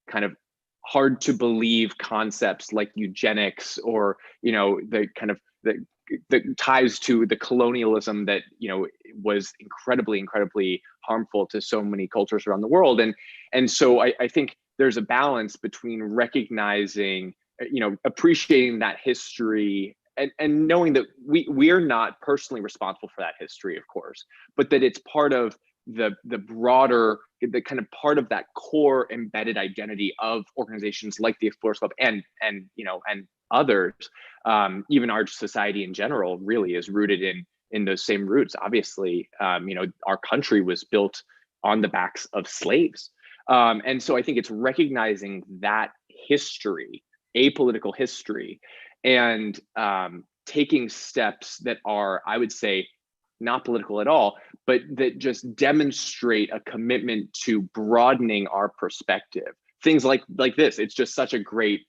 kind of hard to believe concepts like eugenics, or, you know, the kind of the ties to the colonialism that, you know, was incredibly harmful to so many cultures around the world. And so I think there's a balance between recognizing, you know, appreciating that history and knowing that we're not personally responsible for that history, of course, but that it's part of the broader, the kind of part of that core embedded identity of organizations like the Explorers Club and you know, and others. Even our society in general really is rooted in those same roots. Obviously, you know, our country was built on the backs of slaves. And so I think it's recognizing that history, apolitical history, and taking steps that are, I would say, not political at all, but that just demonstrate a commitment to broadening our perspective. Things like this, it's just such a great,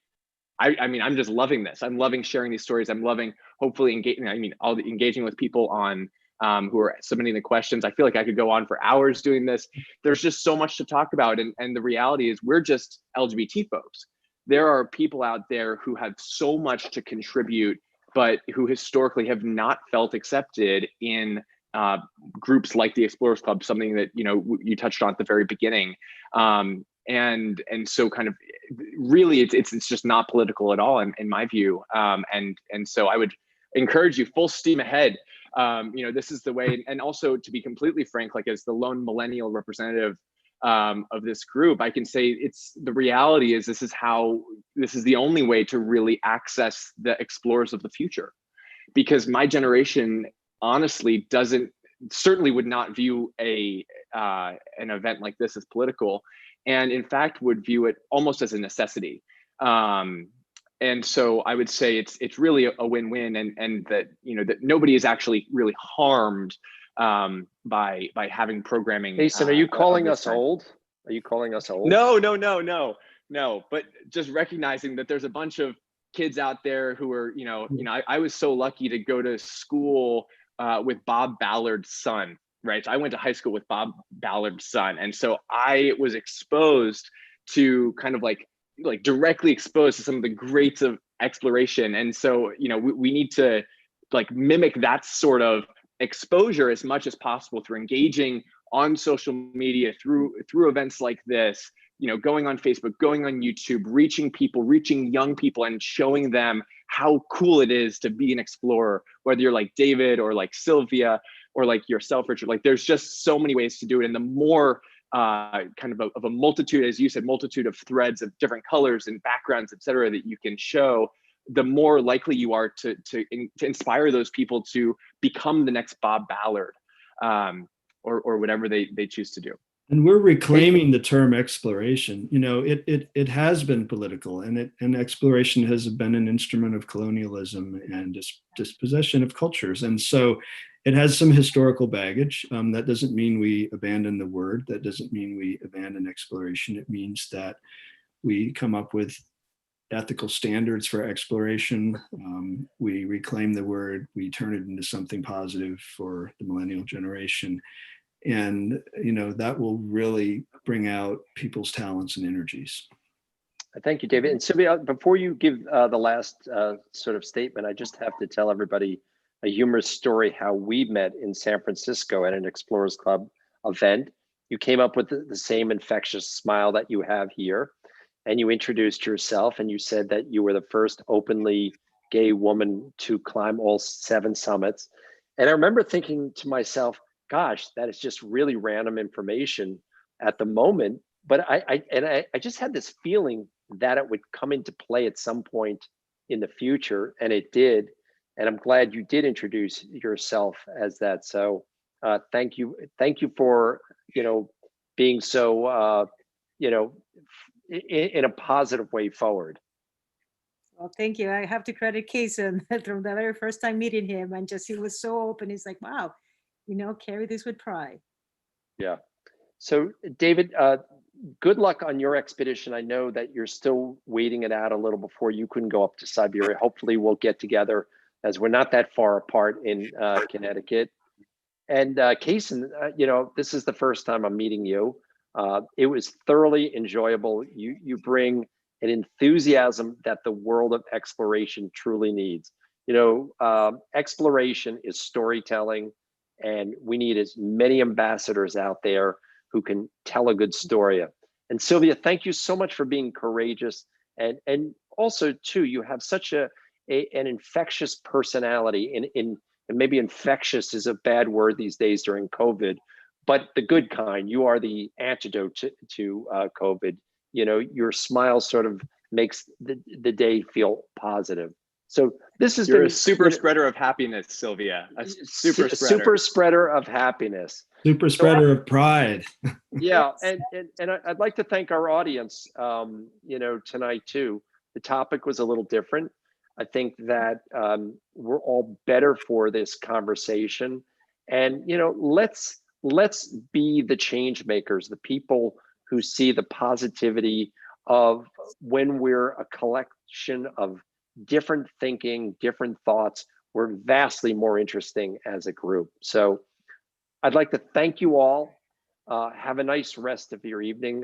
I mean, I'm just loving this. I'm loving sharing these stories. I'm loving hopefully engaging, I mean, all the engaging with people on who are submitting the questions. I feel like I could go on for hours doing this. There's just so much to talk about. And the reality is we're just LGBT folks. There are people out there who have so much to contribute, but who historically have not felt accepted in groups like the Explorers Club, something that, you know, you touched on at the very beginning. And so kind of really it's just not political at all in my view. And so I would encourage you full steam ahead. You know, this is the way, and also to be completely frank, like as the lone millennial representative of this group, I can say the reality is this is the only way to really access the explorers of the future, because my generation honestly certainly would not view an event like this as political, and in fact would view it almost as a necessity. And so I would say it's really a win-win, and that, you know, that nobody is actually really harmed by having programming. Cason, are you calling us old? Are you calling us old? No. But just recognizing that there's a bunch of kids out there who are, you know, I was so lucky to go to school with Bob Ballard's son, right? So I went to high school with Bob Ballard's son, and so I was exposed to kind of like directly exposed to some of the greats of exploration. And so, you know, we need to like mimic that sort of exposure as much as possible through engaging on social media, through events like this, going on Facebook, going on YouTube, reaching people, reaching young people, and showing them how cool it is to be an explorer, whether you're like David or like Sylvia or like yourself, Richard. Like, there's just so many ways to do it. And the more kind of a multitude, as you said, multitude of threads of different colors and backgrounds, et cetera, that you can show, the more likely you are to inspire those people to become the next Bob Ballard, or whatever they choose to do. And we're reclaiming the term exploration. It has been political, and exploration has been an instrument of colonialism and dispossession of cultures. And so it has some historical baggage. That doesn't mean we abandon the word. That doesn't mean we abandon exploration. It means that we come up with ethical standards for exploration. We reclaim the word, we turn it into something positive for the millennial generation. And, that will really bring out people's talents and energies. Thank you, David. And Sylvia, before you give the last sort of statement, I just have to tell everybody a humorous story how we met in San Francisco at an Explorers Club event. You came up with the same infectious smile that you have here, and you introduced yourself, and you said that you were the first openly gay woman to climb all 7 summits. And I remember thinking to myself, gosh, that is just really random information at the moment. But I just had this feeling that it would come into play at some point in the future, and it did. And I'm glad you did introduce yourself as that. So thank you for being so in a positive way forward. Well, thank you. I have to credit Cason from the very first time meeting him, and just he was so open. He's like, wow, carry this with pride. Yeah. So David, good luck on your expedition. I know that you're still waiting it out a little before you can go up to Siberia. Hopefully we'll get together, as we're not that far apart in Connecticut. And Cason, this is the first time I'm meeting you. It was thoroughly enjoyable. You bring an enthusiasm that the world of exploration truly needs. Exploration is storytelling, and we need as many ambassadors out there who can tell a good story. And Sylvia, thank you so much for being courageous. And also too, you have such an infectious personality, and maybe infectious is a bad word these days during COVID, but the good kind. You are the antidote to COVID. Your smile sort of makes the day feel positive. So this has You're been a super spreader of happiness, Sylvia. A super spreader. Super spreader of happiness. Super spreader of pride. Yeah, and I'd like to thank our audience, tonight too. The topic was a little different. I think that we're all better for this conversation, and let's be the change makers, the people who see the positivity of when we're a collection of different thinking, different thoughts. We're vastly more interesting as a group. So I'd like to thank you all. Have a nice rest of your evening.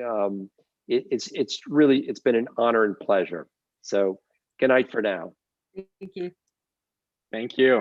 It's been an honor and pleasure. So good night for now. Thank you. Thank you.